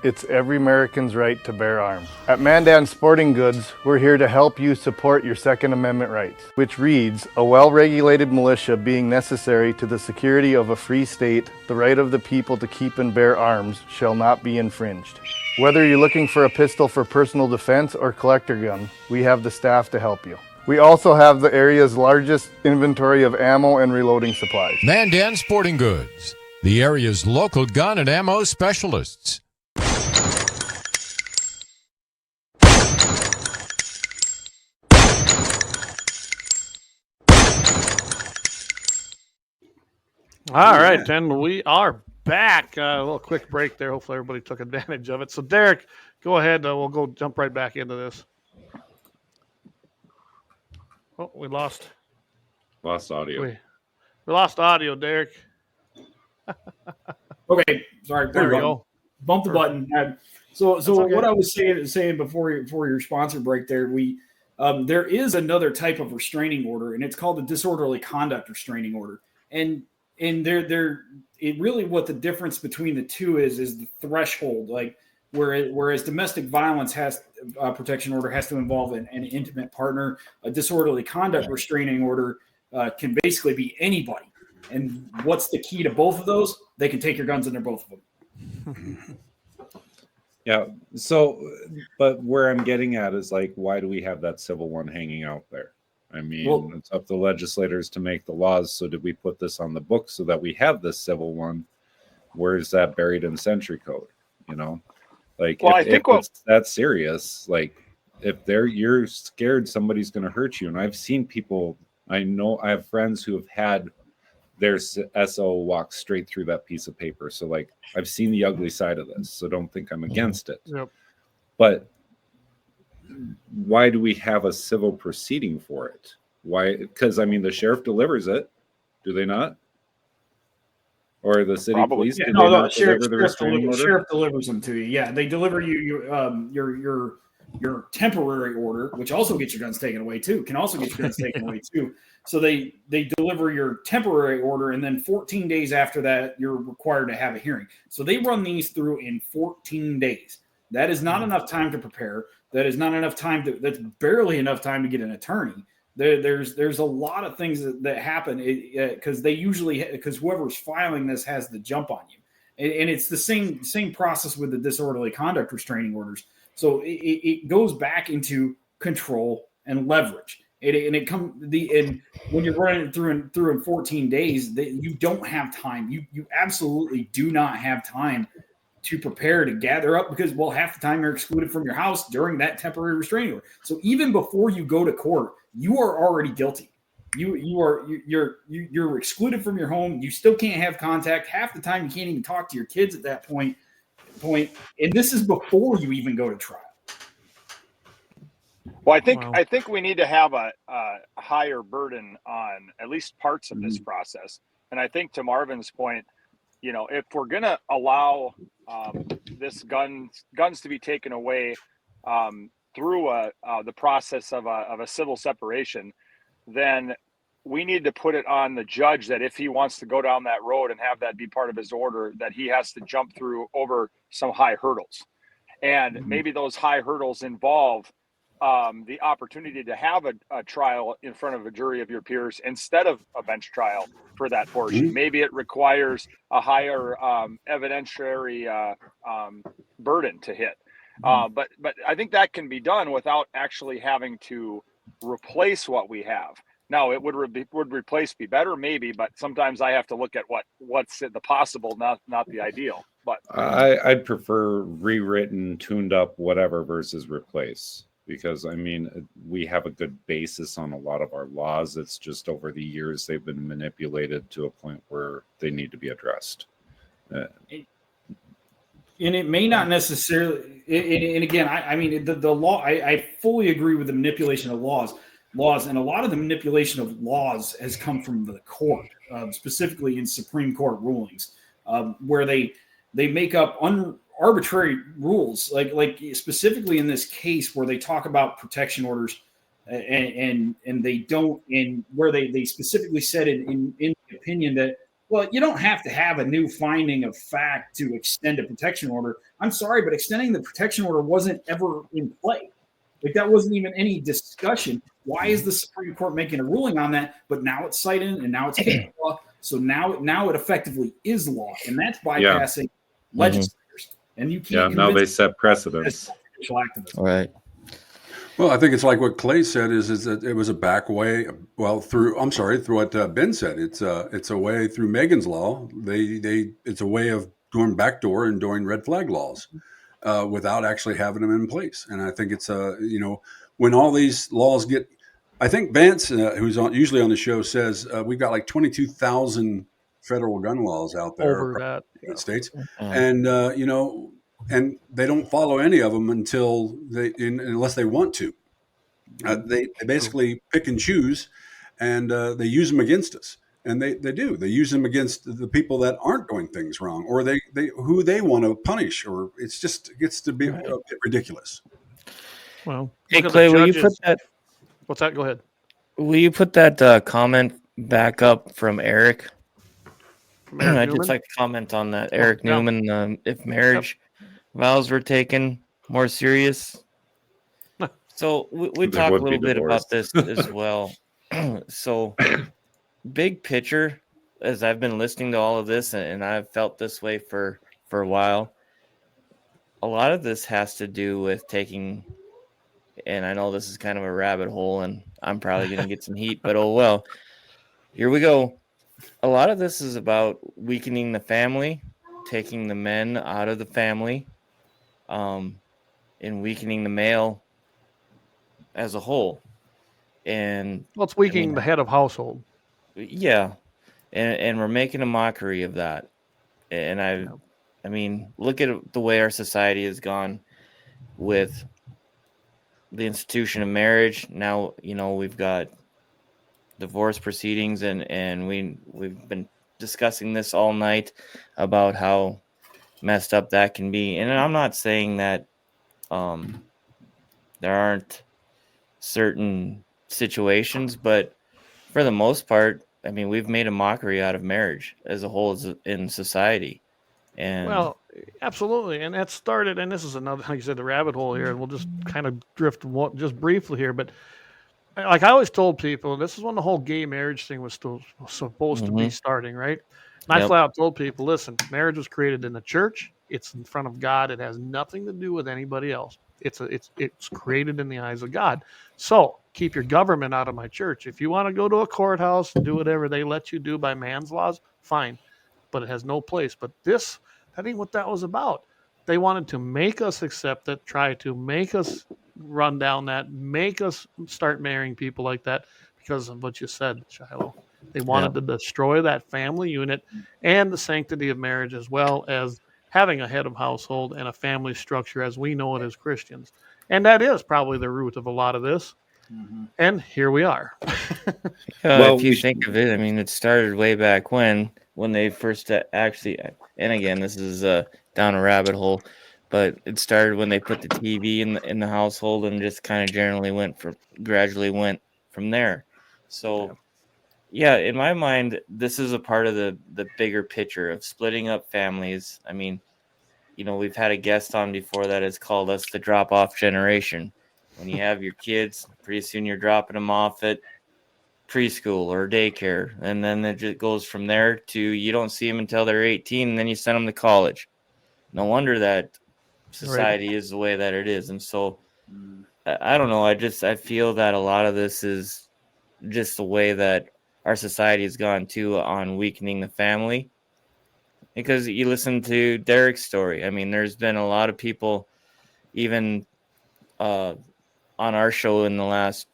It's every American's right to bear arms. At Mandan Sporting Goods, we're here to help you support your Second Amendment rights, which reads, a well-regulated militia being necessary to the security of a free state, the right of the people to keep and bear arms shall not be infringed. Whether you're looking for a pistol for personal defense or collector gun, we have the staff to help you. We also have the area's largest inventory of ammo and reloading supplies. Mandan Sporting Goods, the area's local gun and ammo specialists. All right, and we are back. A little quick break there. Hopefully everybody took advantage of it. So Derrick, go ahead. We'll go jump right back into this. Oh, we lost audio. we lost audio, Derrick. Okay, sorry. There we go. Bump the button. So okay. what I was saying before your sponsor break there, there is another type of restraining order, and it's called the disorderly conduct restraining order. And it really what the difference between the two is the threshold. Like whereas domestic violence has protection order has to involve an intimate partner, a disorderly conduct restraining order can basically be anybody. And what's the key to both of those? They can take your guns and they're both of them. Yeah. So, but where I'm getting at is like, why do we have that civil one hanging out there? I mean, it's up to legislators to make the laws. So did we put this on the books so that we have this civil one? Where is that buried in century code? You know, like if it's that serious, like if you're scared somebody's going to hurt you. And I've seen people, I have friends who have had their SO walk straight through that piece of paper. So like I've seen the ugly side of this. So don't think I'm against it. Yep. But why do we have a civil proceeding for it? Why? Because I mean, the sheriff delivers it, do they not? Or the city police? Yeah, the sheriff delivers them to you. Yeah, they deliver your temporary order, which also gets your guns taken away too. Can also get your guns taken away too. So they deliver your temporary order, and then 14 days after that, you're required to have a hearing. So they run these through in 14 days. That is not enough time to prepare. That is not enough time that's barely enough time to get an attorney. There's a lot of things that happen because because whoever's filing this has the jump on you, and it's the same process with the disorderly conduct restraining orders. So it goes back into control and leverage. And when you're running it through in 14 days, that you don't have time. You absolutely do not have time to prepare to gather up because half the time you're excluded from your house during that temporary restraining order. So even before you go to court, you are already guilty. You're excluded from your home. You still can't have contact. Half the time you can't even talk to your kids at that point. And this is before you even go to trial. Well, I think we need to have a higher burden on at least parts of this process. And I think to Marvin's point, you know, if we're going to allow this guns to be taken away through the process of a civil separation, then we need to put it on the judge that if he wants to go down that road and have that be part of his order, that he has to jump through over some high hurdles. And maybe those high hurdles involve the opportunity to have a trial in front of a jury of your peers instead of a bench trial for that portion. Maybe it requires a higher evidentiary burden to hit. But I think that can be done without actually having to replace what we have. Now, it would replace be better, maybe, but sometimes I have to look at what's the possible, not the ideal. But I'd prefer rewritten, tuned up, whatever versus replace. Because, I mean, we have a good basis on a lot of our laws. It's just over the years they've been manipulated to a point where they need to be addressed. And it may not necessarily. And again, I mean, the law. I fully agree with the manipulation of laws, and a lot of the manipulation of laws has come from the court, specifically in Supreme Court rulings, where they make up arbitrary rules, like specifically in this case where they talk about protection orders, and they don't, and where they specifically said in the opinion that, well, you don't have to have a new finding of fact to extend a protection order. I'm sorry, but extending the protection order wasn't ever in play. Like that wasn't even any discussion. Why is the Supreme Court making a ruling on that? But now it's cited and now it's case law. So now it effectively is law, and that's bypassing legislators. And you can't. Now they set precedents. All right. Well, I think it's like what Clay said is that it was a back way. Well, through what Ben said. It's a way through Megan's law. It's a way of going backdoor and doing red flag laws without actually having them in place. And I think it's when all these laws I think Vance, who's usually on the show, says we've got like 22,000 federal gun laws out there over across that. the United States, Yeah. and and they don't follow any of them unless they want to. They basically pick and choose, and they use them against us. And they do. They use them against the people that aren't doing things wrong, or who they want to punish, or it gets to be a bit ridiculous. Well, Hey, look at Clay, the will you judges. put that? What's that? Go ahead. Will you put that comment back up from Eric? From Eric I'd Newman? just like to comment on that, Eric yeah. Newman. If marriage vows were taken more serious, so we There talk a would be little bit divorce. about this as well. So, big picture, as I've been listening to all of this, and I've felt this way for a while. A lot of this has to do with taking, and I know this is kind of a rabbit hole, and I'm probably going to get some heat, but oh well. Here we go. A lot of this is about weakening the family, taking the men out of the family, and weakening the male as a whole. And Well, it's weakening the head of household. yeah, and we're making a mockery of that. And I mean, look at the way our society has gone with the institution of marriage. Now, we've got divorce proceedings, and we've been discussing this all night about how messed up that can be. And I'm not saying that there aren't certain situations, but for the most part, I mean, we've made a mockery out of marriage as a whole in society. And Well, absolutely. And that started, and this is another, like you said, the rabbit hole here, and we'll just kind of drift just briefly here. But like I always told people, this is when the whole gay marriage thing was still supposed to be starting, right? And I flat out told people, listen, marriage was created in the church. It's in front of God. It has nothing to do with anybody else. It's created in the eyes of God. So keep your government out of my church. If you want to go to a courthouse and do whatever they let you do by man's laws, fine. But it has no place. But that ain't what that was about. They wanted to make us accept it, try to make us run down that, make us start marrying people like that because of what you said, Shiloh. They wanted to destroy that family unit and the sanctity of marriage, as well as having a head of household and a family structure as we know it as Christians. And that is probably the root of a lot of this. Mm-hmm. And here we are. If you think of it, I mean, it started way back when they first actually, and again, this is down a rabbit hole, but it started when they put the TV in the household and just kind of gradually went from there. So, yeah, in my mind, this is a part of the bigger picture of splitting up families. I mean, we've had a guest on before that has called us the drop-off generation. When you have your kids, pretty soon you're dropping them off at preschool or daycare, and then it just goes from there to you don't see them until they're 18, and then you send them to college. No wonder that society is the way that it is. And so I don't know, I feel that a lot of this is just the way that our society has gone too on weakening the family. Because you listen to Derrick's story, I mean, there's been a lot of people even on our show in the last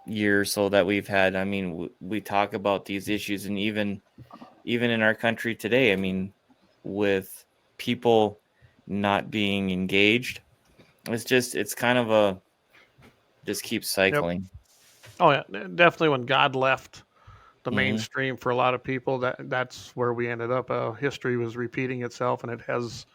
year or so that we've had. I mean, we talk about these issues, and even in our country today, I mean, with people not being engaged, it's kind of just keeps cycling. Yep. Oh yeah, definitely. When God left the mainstream for a lot of people, that's where we ended up. History was repeating itself, and it has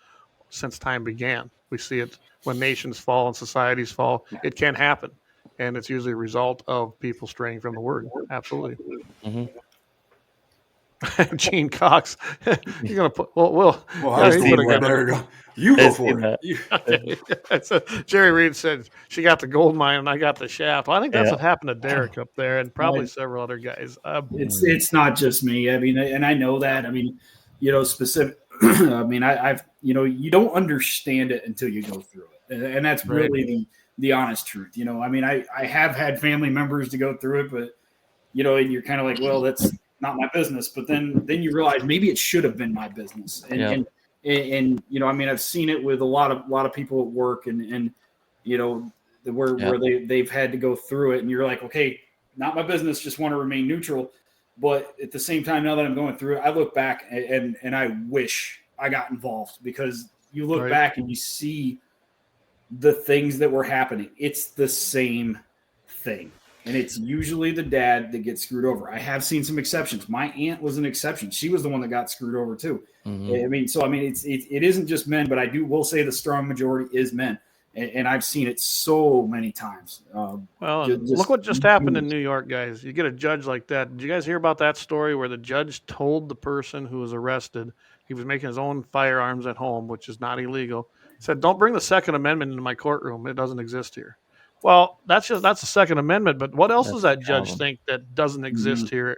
since time began. We see it when nations fall and societies fall. It can happen, and it's usually a result of people straying from the Word. Absolutely. Mm-hmm. Gene Cox, you're gonna put. Well, there you go. You go for it. Okay. So Jerry Reed said she got the gold mine and I got the shaft. Well, I think that's what happened to Derrick up there, and probably several other guys. It's not just me. I mean, and I know that. I mean, specific. I mean, I've you don't understand it until you go through it, and that's really the honest truth. I mean, I have had family members to go through it, but and you're kind of like, well, that's not my business. But then you realize maybe it should have been my business, and I mean, I've seen it with a lot of people at work, and where they've had to go through it, and you're like, okay, not my business, just want to remain neutral. But at the same time, now that I'm going through it, I look back and I wish I got involved, because you look back and you see the things that were happening. It's the same thing. And it's usually the dad that gets screwed over. I have seen some exceptions. My aunt was an exception. She was the one that got screwed over too. Mm-hmm. It isn't just men, but I will say the strong majority is men. And I've seen it so many times. Look what just happened in New York, guys. You get a judge like that. Did you guys hear about that story where the judge told the person who was arrested he was making his own firearms at home, which is not illegal? He said, "Don't bring the Second Amendment into my courtroom. It doesn't exist here." Well, that's the Second Amendment. But what else does that judge think that doesn't exist here?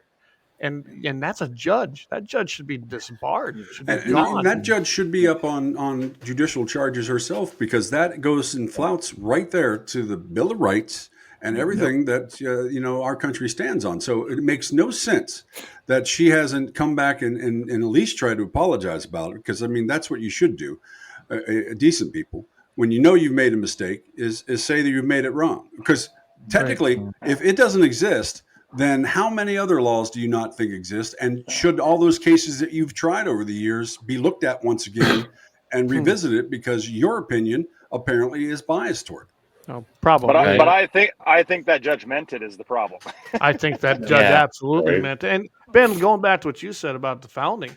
And that's a judge. That judge should be disbarred. Should be gone. And that judge should be up on judicial charges herself, because that goes and flouts right there to the Bill of Rights and everything that our country stands on. So it makes no sense that she hasn't come back and at least tried to apologize about it, because that's what you should do. Decent people, when you know you've made a mistake, is say that you've made it wrong. Because technically, if it doesn't exist, then how many other laws do you not think exist? And should all those cases that you've tried over the years be looked at once again and revisited, because your opinion apparently is biased toward? Oh, probably. But I think that judge meant it is the problem. I think that judge absolutely meant it. And Ben, going back to what you said about the founding,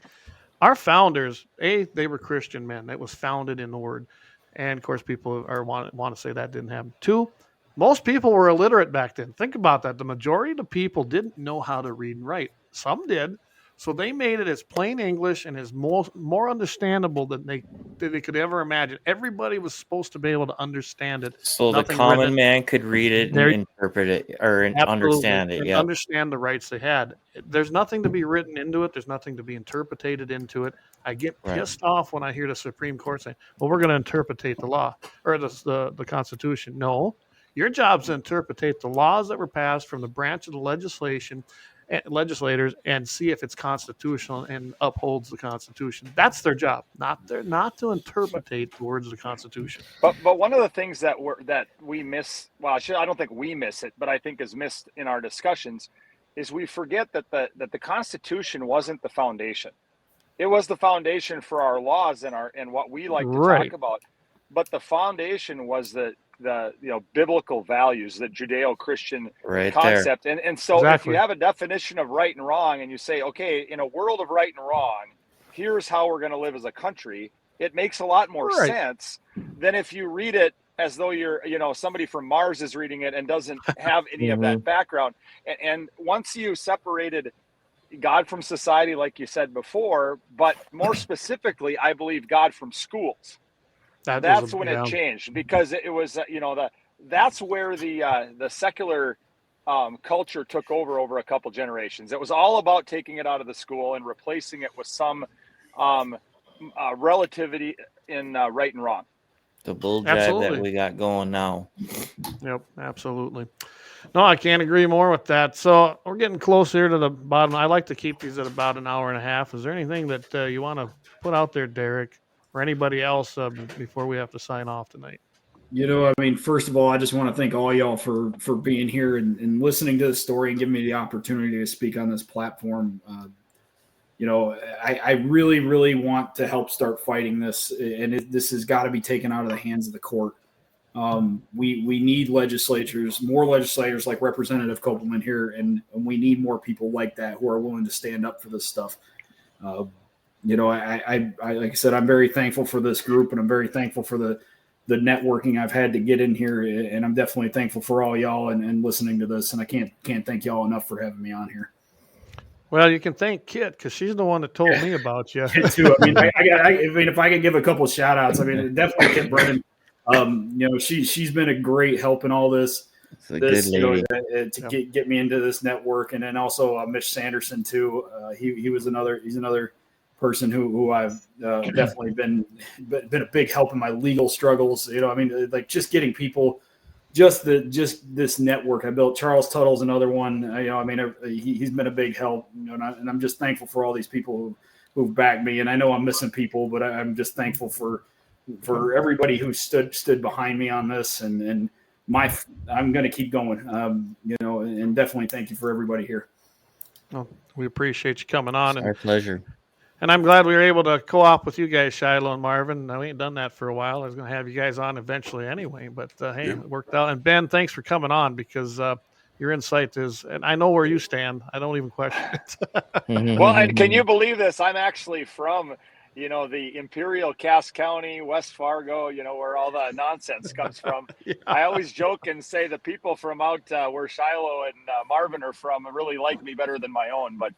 our founders, they were Christian men. That was founded in the Word. And of course, people want to say that didn't happen. 2, most people were illiterate back then. Think about that. The majority of the people didn't know how to read and write. Some did. So they made it as plain English and as more understandable than they could ever imagine. Everybody was supposed to be able to understand it. So the common man could read it and interpret it or understand it. Yeah, understand the rights they had. There's nothing to be written into it. There's nothing to be interpreted into it. I get pissed off when I hear the Supreme Court saying, "Well, we're going to interpretate the law or the Constitution." No. Your job is to interpretate the laws that were passed from the branch of the legislators and see if it's constitutional and upholds the Constitution. That's their job, not to interpretate the words of the Constitution. But one of the things that we miss, I don't think we miss it, but I think is missed in our discussions, is we forget that the Constitution wasn't the foundation. It was the foundation for our laws and what we like to talk about. But the foundation was the biblical values, the Judeo-Christian concept. And so if you have a definition of right and wrong and you say, okay, in a world of right and wrong, here's how we're going to live as a country, it makes a lot more sense than if you read it as though you're, somebody from Mars is reading it and doesn't have any of that background. And once you separated God from society, like you said before, but more specifically, I believe God from schools. That's when it changed, because it was, that's where the secular culture took over a couple generations. It was all about taking it out of the school and replacing it with some relativity in right and wrong. The bull jive that we got going now. Yep, absolutely. No, I can't agree more with that. So we're getting close here to the bottom. I like to keep these at about an hour and a half. Is there anything that you want to put out there, Derrick, or anybody else before we have to sign off tonight? First of all, I just want to thank all y'all for being here and listening to the story and giving me the opportunity to speak on this platform. I really, really want to help start fighting this, and this has got to be taken out of the hands of the court. We need more legislators like Representative Koppleman here, and we need more people like that who are willing to stand up for this stuff. I like I said, I'm very thankful for this group, and I'm very thankful for the networking I've had to get in here, and I'm definitely thankful for all y'all and listening to this. And I can't thank y'all enough for having me on here. Well, you can thank Kit, because she's the one that told me about you. Too. If I could give a couple of shout outs, definitely Kit Brennan. She's been a great help in all this. Good lady. To get me into this network, and then also Mitch Sanderson too. He's another person who I've definitely been a big help in my legal struggles. Just getting people, just this network I built. Charles Tuttle's another one. He's been a big help. And I'm just thankful for all these people who've backed me. And I know I'm missing people, but I'm just thankful for everybody who stood behind me on this. And I'm going to keep going. And definitely thank you for everybody here. Well, we appreciate you coming on, Our pleasure. and I'm glad we were able to co-op with you guys, Shiloh and Marvin. Now, we ain't done that for a while. I was going to have you guys on eventually anyway, but hey, Yeah. it worked out. And Ben, thanks for coming on because your insight is, and I know where you stand. I don't even question it. Well, and can you believe this? I'm actually from, the Imperial Cass County, West Fargo, where all the nonsense comes from. Yeah. I always joke and say the people from out where Shiloh and Marvin are from really like me better than my own. But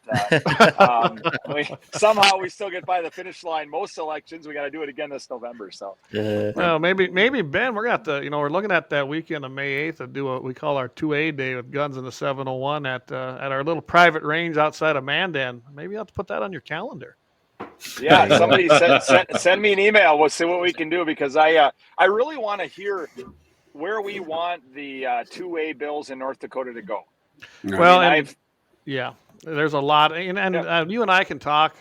somehow we still get by the finish line. Most elections, we got to do it again this November. So, Well, maybe Ben, we're going to, we're looking at that weekend of May 8th to do what we call our 2A day with guns in the 701 at our little private range outside of Mandan. Maybe you have to put that on your calendar. Yeah, somebody send me an email. We'll see what we can do because I really want to hear where we want the 2A bills in North Dakota to go. Well, there's a lot, and you and I can talk.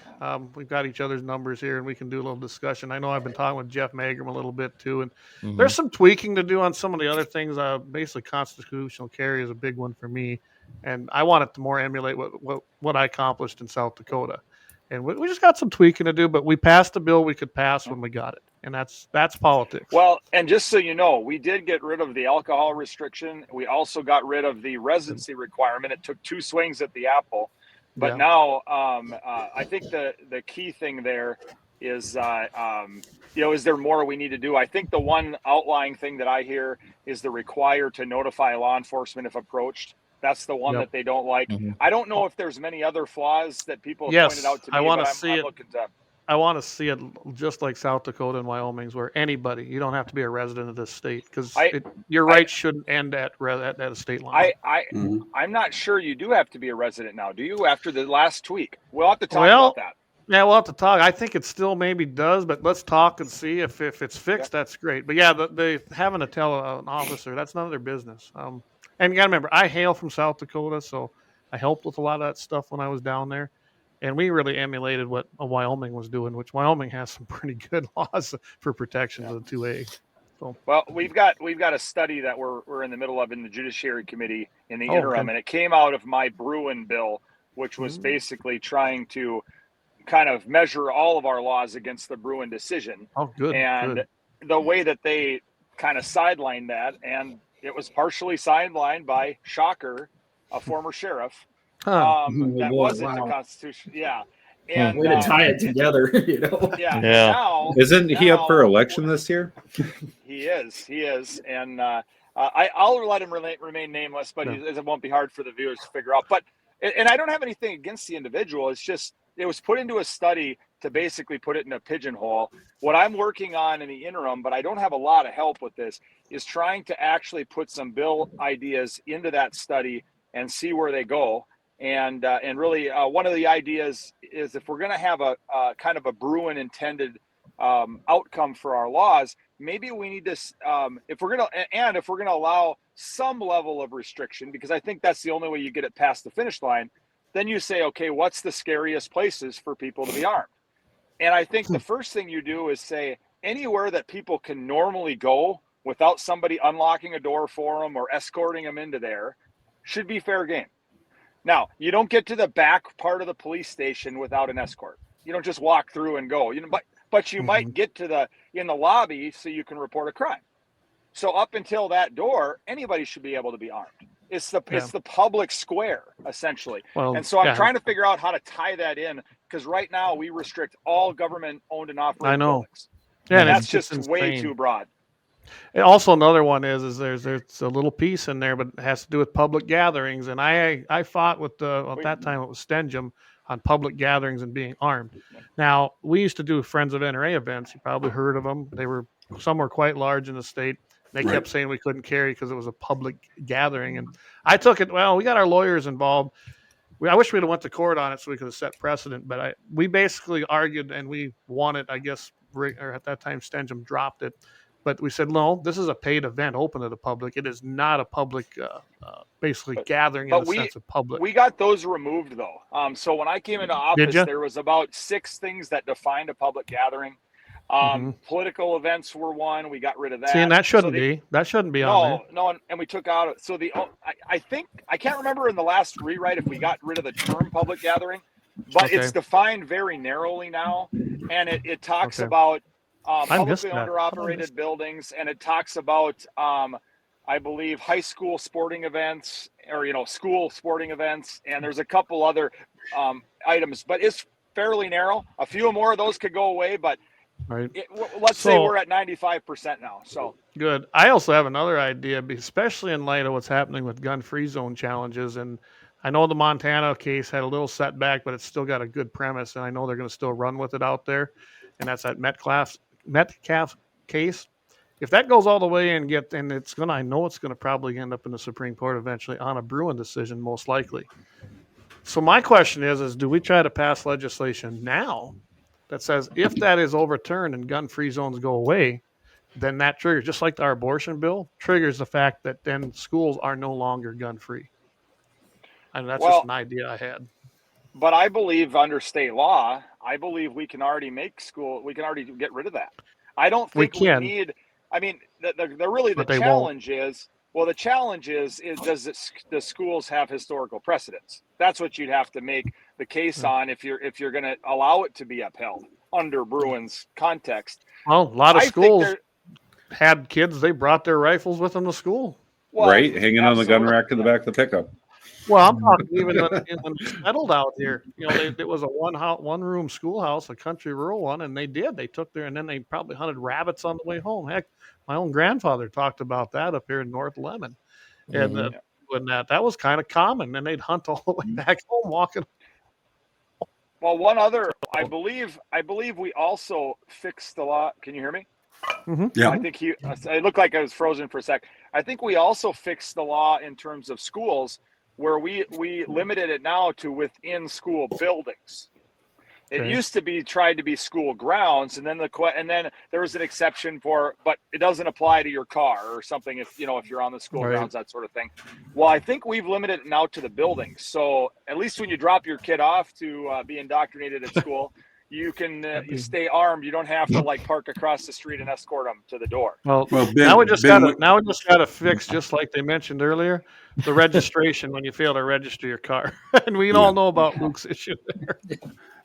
We've got each other's numbers here, and we can do a little discussion. I know I've been talking with Jeff Magrum a little bit too, and there's some tweaking to do on some of the other things. Basically, constitutional carry is a big one for me, and I want it to more emulate what I accomplished in South Dakota. And we just got some tweaking to do, but we passed the bill we could pass when we got it, and that's politics. Well, and just so you know, we did get rid of the alcohol restriction. We also got rid of the residency requirement. It took 2 swings at the apple, but now I think the key thing there is, is there more we need to do? I think the one outlying thing that I hear is the require to notify law enforcement if approached. That's the one that they don't like. I don't know if there's many other flaws that people have pointed out to me. I want to see it. I want to see it just like South Dakota and Wyoming's, where anybody, you don't have to be a resident of this state because your rights shouldn't end at a state line. I'm not sure you do have to be a resident now. Do you after the last tweak? We'll have to talk about that. Yeah, we'll have to talk. I think it still maybe does, but let's talk and see if it's fixed. That's great. But yeah, they having to tell an officer, that's none of their business. And you got to remember, I hail from South Dakota, so I helped with a lot of that stuff when I was down there. And we really emulated what Wyoming was doing, which Wyoming has some pretty good laws for protection of the 2A. So. Well, we've got a study that we're in the middle of in the Judiciary Committee in the interim, and it came out of my Bruin bill, which was basically trying to kind of measure all of our laws against the Bruin decision. Oh, good. And the way that they kind of sidelined that, and it was partially sidelined by, shocker, a former sheriff. That wasn't the Constitution. Yeah. And way to tie it together, Yeah. Now, isn't he up for election this year? He is. And I'll let him remain nameless, but it won't be hard for the viewers to figure out. But, and I don't have anything against the individual. It's just, it was put into a study to basically put it in a pigeonhole. What I'm working on in the interim, but I don't have a lot of help with this, is trying to actually put some bill ideas into that study and see where they go. And really, one of the ideas is if we're going to have a kind of a Bruin intended outcome for our laws, maybe we need to, if we're going to allow some level of restriction, because I think that's the only way you get it past the finish line. Then you say, okay, what's the scariest places for people to be armed? And I think the first thing you do is say anywhere that people can normally go without somebody unlocking a door for them or escorting them into there should be fair game. Now, you don't get to the back part of the police station without an escort. You don't just walk through and go. But you might get to in the lobby so you can report a crime. So up until that door, anybody should be able to be armed. It's the public square, essentially. Well, and so I'm trying to figure out how to tie that in, because right now we restrict all government-owned and operated buildings. Yeah, and that's just way too broad. And also another one is there's a little piece in there, but it has to do with public gatherings. And I fought with at that time it was Stenjum on public gatherings and being armed. Now, we used to do Friends of NRA events. You probably heard of them. Some were quite large in the state. They kept saying we couldn't carry because it was a public gathering. And I took it, we got our lawyers involved. I wish we'd have went to court on it so we could have set precedent. But we basically argued and we won it, I guess, or at that time Stenjum dropped it. But we said, no, this is a paid event open to the public. It is not a public, basically gathering in the sense of public. We got those removed, though. So when I came into office, there was about 6 things that defined a public gathering. Political events were one. We got rid of that. See, and that shouldn't be. That shouldn't be on there. No, and we took out. So I think I can't remember in the last rewrite if we got rid of the term public gathering, but it's defined very narrowly now, and it talks about publicly owned or operated buildings, and it talks about I believe high school sporting events or school sporting events, and there's a couple other items, but it's fairly narrow. A few more of those could go away, but let's say we're at 95% now. So good. I also have another idea, especially in light of what's happening with gun-free zone challenges. And I know the Montana case had a little setback, but it's still got a good premise, and I know they're going to still run with it out there. And that's that Metcalf case. If that goes all the way and I know it's going to probably end up in the Supreme Court eventually on a Bruin decision, most likely. So my question is do we try to pass legislation now that says if that is overturned and gun-free zones go away, then that triggers, just like our abortion bill, triggers the fact that then schools are no longer gun-free. And that's just an idea I had. But I believe under state law, we can already get rid of that. I don't think we need. I mean, the challenge is. Well, the challenge is does the schools have historical precedence? That's what you'd have to make the case on if you're going to allow it to be upheld under Bruin's context. Well, a lot of schools had kids, they brought their rifles with them to school. Well, right, hanging on the gun rack in the back of the pickup. Well, I'm talking even when it's settled out here. It was a one-room schoolhouse, a country rural one, and they took and then they probably hunted rabbits on the way home. Heck, my own grandfather talked about that up here in North Lemon. And when that was kind of common, and they'd hunt all the way back home walking. Well, one other, I believe we also fixed the law. Can you hear me? Mm-hmm. Yeah. I think it looked like I was frozen for a sec. I think we also fixed the law in terms of schools, where we limited it now to within school buildings. It used to be tried to be school grounds, and then there was an exception but it doesn't apply to your car or something if you're on the school grounds, that sort of thing. Well, I think we've limited it now to the buildings. So at least when you drop your kid off to be indoctrinated at school, you can you stay armed. You don't have to park across the street and escort them to the door. Well, Ben, now we just got to fix, just like they mentioned earlier, the registration when you fail to register your car. And we all know about Luke's issue there.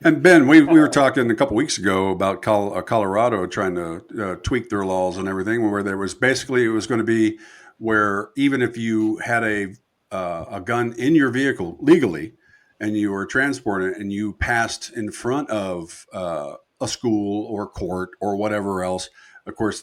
And Ben, we were talking a couple weeks ago about Colorado trying to tweak their laws and everything, where there was basically it was going to be where even if you had a gun in your vehicle legally, and you were transporting it and you passed in front of a school or court or whatever else, of course,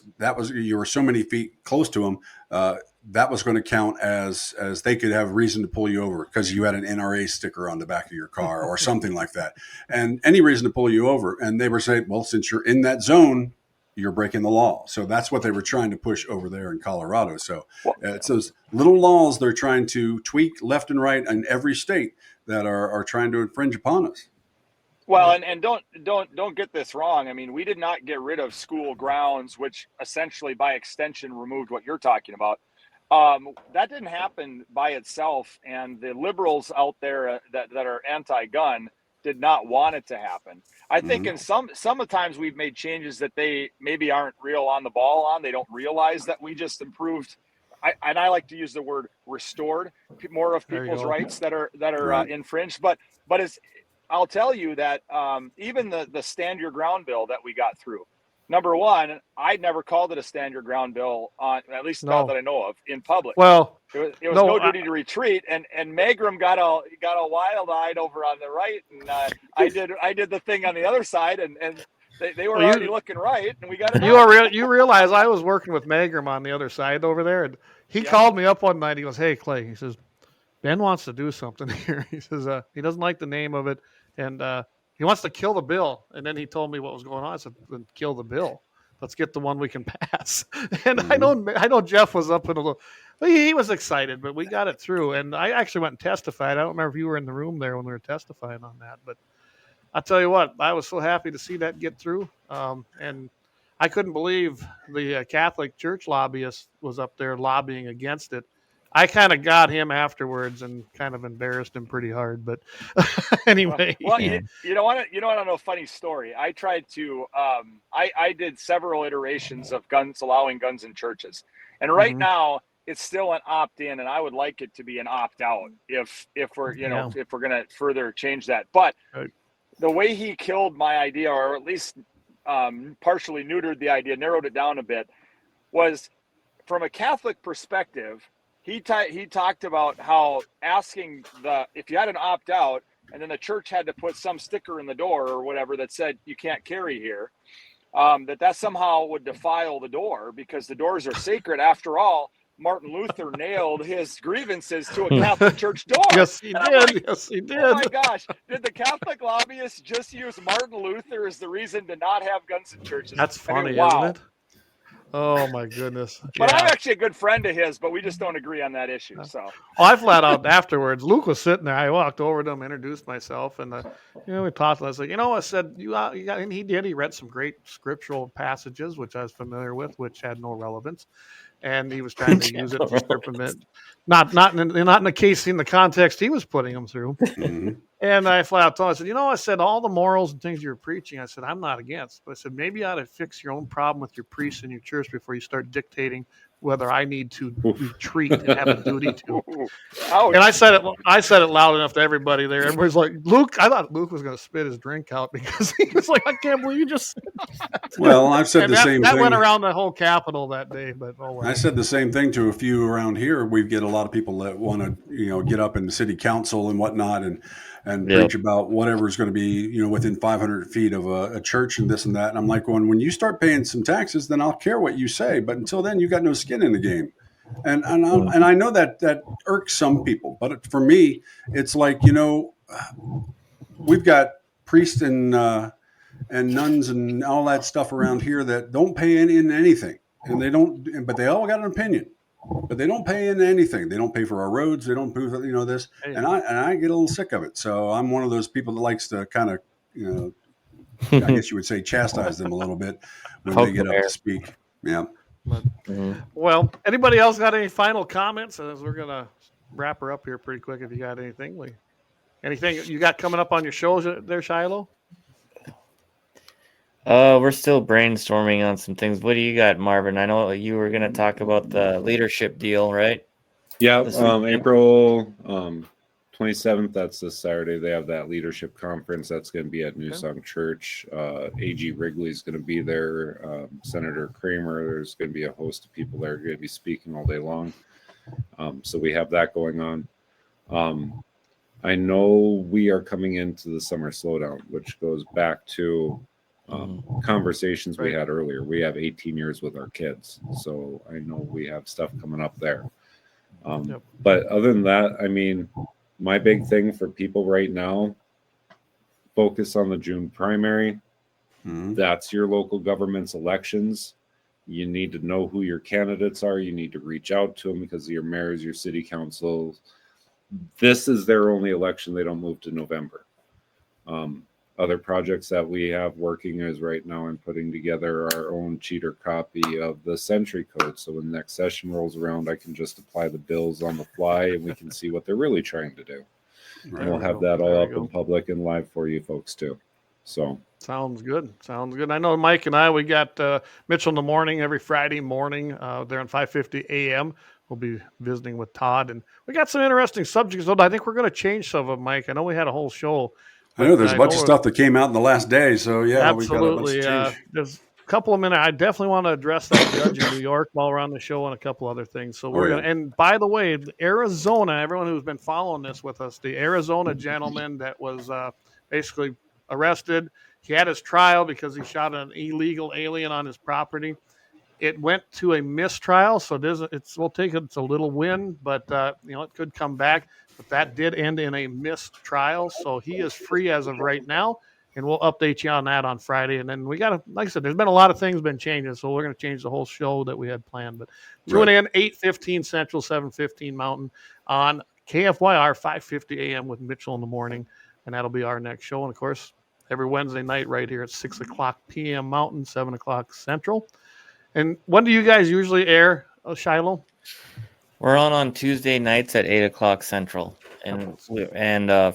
you were so many feet close to them, that was going to count as they could have reason to pull you over because you had an NRA sticker on the back of your car or something like that. And any reason to pull you over. And they were saying, well, since you're in that zone, you're breaking the law. So that's what they were trying to push over there in Colorado. So it's those little laws they're trying to tweak left and right in every state that are trying to infringe upon us. Well, and don't get this wrong. I mean, we did not get rid of school grounds, which essentially by extension removed what you're talking about. That didn't happen by itself, and the liberals out there that are anti-gun did not want it to happen. I think in some of the times we've made changes that they maybe aren't real on the ball on. They don't realize that we just improved. I like to use the word restored more of people's rights that are infringed. But I'll tell you that even the stand your ground bill that we got through. Number one, I'd never called it a stand your ground bill at least not that I know of, in public. Well, it was no duty to retreat, and Magrum got a wild eyed over on the right, and I did the thing on the other side, and they were already looking right, and we got it. You realize I was working with Magrum on the other side over there, and he called me up one night. He goes, "Hey Clay," he says, "Ben wants to do something here." He says he doesn't like the name of it, and he wants to kill the bill. And then he told me what was going on. I said, "Then kill the bill. Let's get the one we can pass." And I know Jeff was up in a little. He was excited, but we got it through. And I actually went and testified. I don't remember if you were in the room there when we were testifying on that, but I'll tell you what, I was so happy to see that get through. And I couldn't believe the Catholic Church lobbyist was up there lobbying against it. I kind of got him afterwards and kind of embarrassed him pretty hard. But anyway, Well, Yeah. you know what? You know what? I know a funny story. I tried to. I did several iterations of allowing guns in churches, and right now it's still an opt-in, and I would like it to be an opt-out if we're if we're gonna further change that. But the way he killed my idea, or at least partially neutered the idea, narrowed it down a bit, was from a Catholic perspective. He talked about how asking if you had an opt-out and then the church had to put some sticker in the door or whatever that said you can't carry here, that somehow would defile the door because the doors are sacred. After all, Martin Luther nailed his grievances to a Catholic church door. Yes, he did. Like, yes, he did. Oh my gosh! Did the Catholic lobbyists just use Martin Luther as the reason to not have guns in churches? That's funny, wow. isn't it? Oh my goodness! But I'm actually a good friend of his, but we just don't agree on that issue. So I flat out afterwards. Luke was sitting there. I walked over to him, introduced myself, and we talked. I was like, I said, you got, and he did. He read some great scriptural passages, which I was familiar with, which had no relevance, and he was trying to use it to circumvent, not in the case in the context he was putting them through. And I flat out told him, I said, all the morals and things you're preaching, I said, I'm not against. But I said, maybe you ought to fix your own problem with your priests in your church before you start dictating whether I need to retreat and have a duty to. And I said it loud enough to everybody there. Everybody's like, Luke, I thought Luke was going to spit his drink out because he was like, I can't believe you just said that. Well, I've said the same thing. That went around the whole Capitol that day. But I said the same thing to a few around here. We get a lot of people that want to, get up in the city council and whatnot and preach about whatever is going to be, within 500 feet of a church and this and that. And I'm like, when you start paying some taxes, then I'll care what you say. But until then, you got no skin in the game. And I know that irks some people. But for me, it's like, we've got priests and nuns and all that stuff around here that don't pay in anything. And but they all got an opinion. But they don't pay into anything. They don't pay for our roads. They don't pay for this. And I get a little sick of it. So I'm one of those people that likes to kind of I guess you would say chastise them a little bit when they get up to speak. Yeah. Well, anybody else got any final comments? As we're gonna wrap her up here pretty quick. If you got anything, anything you got coming up on your shows there, Shiloh? We're still brainstorming on some things. What do you got, Marvin? I know you were going to talk about the leadership deal, right? Yeah, April 27th. That's this Saturday. They have that leadership conference. That's going to be at New Song Church. A.G. Wrigley's going to be there. Senator Kramer. There's going to be a host of people that are going to be speaking all day long. So we have that going on. I know we are coming into the summer slowdown, which goes back to conversations we had earlier. We have 18 years with our kids, so I know we have stuff coming up there. But other than that, I mean, my big thing for people right now, focus on the June primary. That's your local government's elections. You need to know who your candidates are. You need to reach out to them because your mayors, your city councils, this is their only election. They don't move to November. Other projects that we have working is right now I'm putting together our own cheater copy of the Century Code. So when the next session rolls around, I can just apply the bills on the fly and we can see what they're really trying to do. And we'll have that all up in public and live for you folks too. So sounds good. I know Mike and we got Mitchell in the morning every Friday morning there on 5:50 a.m. We'll be visiting with Todd, and we got some interesting subjects. I think we're going to change some of them, Mike. I know we had a whole show. I know there's a bunch of stuff that came out in the last day, so yeah, absolutely. We got a bunch of change. There's a couple of minutes. I definitely want to address that judge in New York while we're on the show and a couple other things. So we're gonna. And by the way, Arizona, everyone who's been following this with us, the Arizona gentleman that was basically arrested. He had his trial because he shot an illegal alien on his property. It went to a mistrial, so it's a little win, but it could come back. But that did end in a mistrial, so he is free as of right now, and we'll update you on that on Friday. And then we got like I said, there's been a lot of things been changing, so we're going to change the whole show that we had planned. But tune in 8:15 Central, 7:15 Mountain on KFYR 5:50 a.m. with Mitchell in the morning, and that'll be our next show. And of course, every Wednesday night right here at 6:00 p.m. Mountain, 7:00 Central. And when do you guys usually air, Shiloh? We're on Tuesday nights at 8 o'clock Central, and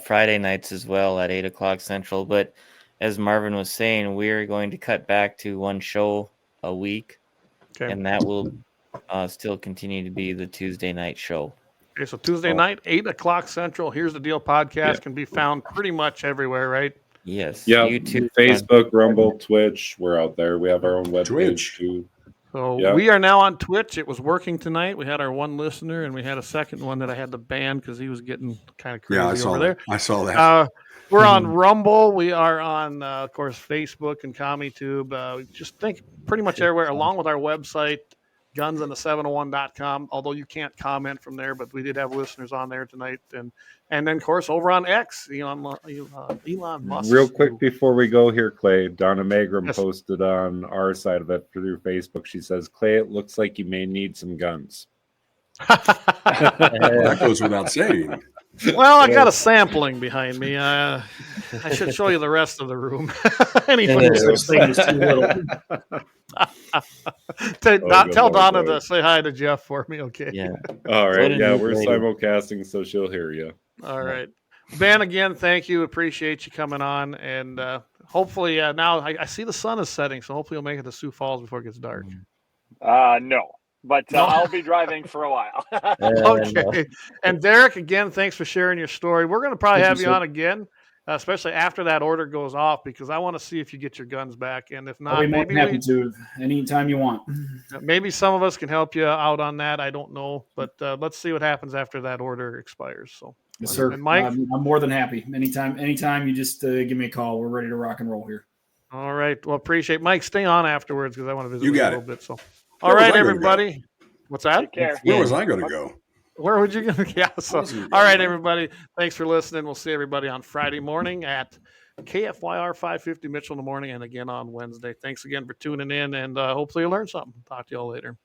Friday nights as well at 8 o'clock Central. But as Marvin was saying, we're going to cut back to one show a week, and that will still continue to be the Tuesday night show. Okay, so Tuesday night, 8 o'clock Central. Here's the Deal podcast can be found pretty much everywhere, right? Yes. Yeah. YouTube, Facebook, Rumble, Twitch. We're out there. We have our own webpage too. So we are now on Twitch. It was working tonight. We had our one listener, and we had a second one that I had to ban because he was getting kind of crazy over there. I saw that. We're on Rumble. We are on, of course, Facebook and CommyTube. Just think pretty much everywhere, along with our website, gunsandthe701.com, although you can't comment from there, but we did have listeners on there tonight. And then, of course, over on X, Elon Musk. Real quick before we go here, Clay, Donna Magram posted on our side of it through Facebook. She says, Clay, it looks like you may need some guns. That goes without saying. Well, I got a sampling behind me. I should show you the rest of the room. Anybody such thing is too little. Tell Donna to say hi to Jeff for me, okay? Yeah. All right. Yeah, we're simulcasting, so she'll hear you. All right. Ben, again, thank you. Appreciate you coming on. And hopefully now I see the sun is setting, so hopefully you'll make it to Sioux Falls before it gets dark. No. But I'll be driving for a while. Okay. And Derrick, again, thanks for sharing your story. We're going to probably have you on again, especially after that order goes off, because I want to see if you get your guns back. And if not, I'll be more than happy to anytime you want. Maybe some of us can help you out on that. I don't know, but let's see what happens after that order expires. So, yes, sir. And Mike, I'm more than happy. Anytime you just give me a call. We're ready to rock and roll here. All right. Well, appreciate Mike. Stay on afterwards because I want to visit you with you a little bit. So. All right, everybody. What's that? Take care. Where was I going to go? Where would you go? Yeah. So, all right, everybody. Thanks for listening. We'll see everybody on Friday morning at KFYR 550 Mitchell in the morning, and again on Wednesday. Thanks again for tuning in, and hopefully you learned something. Talk to you all later.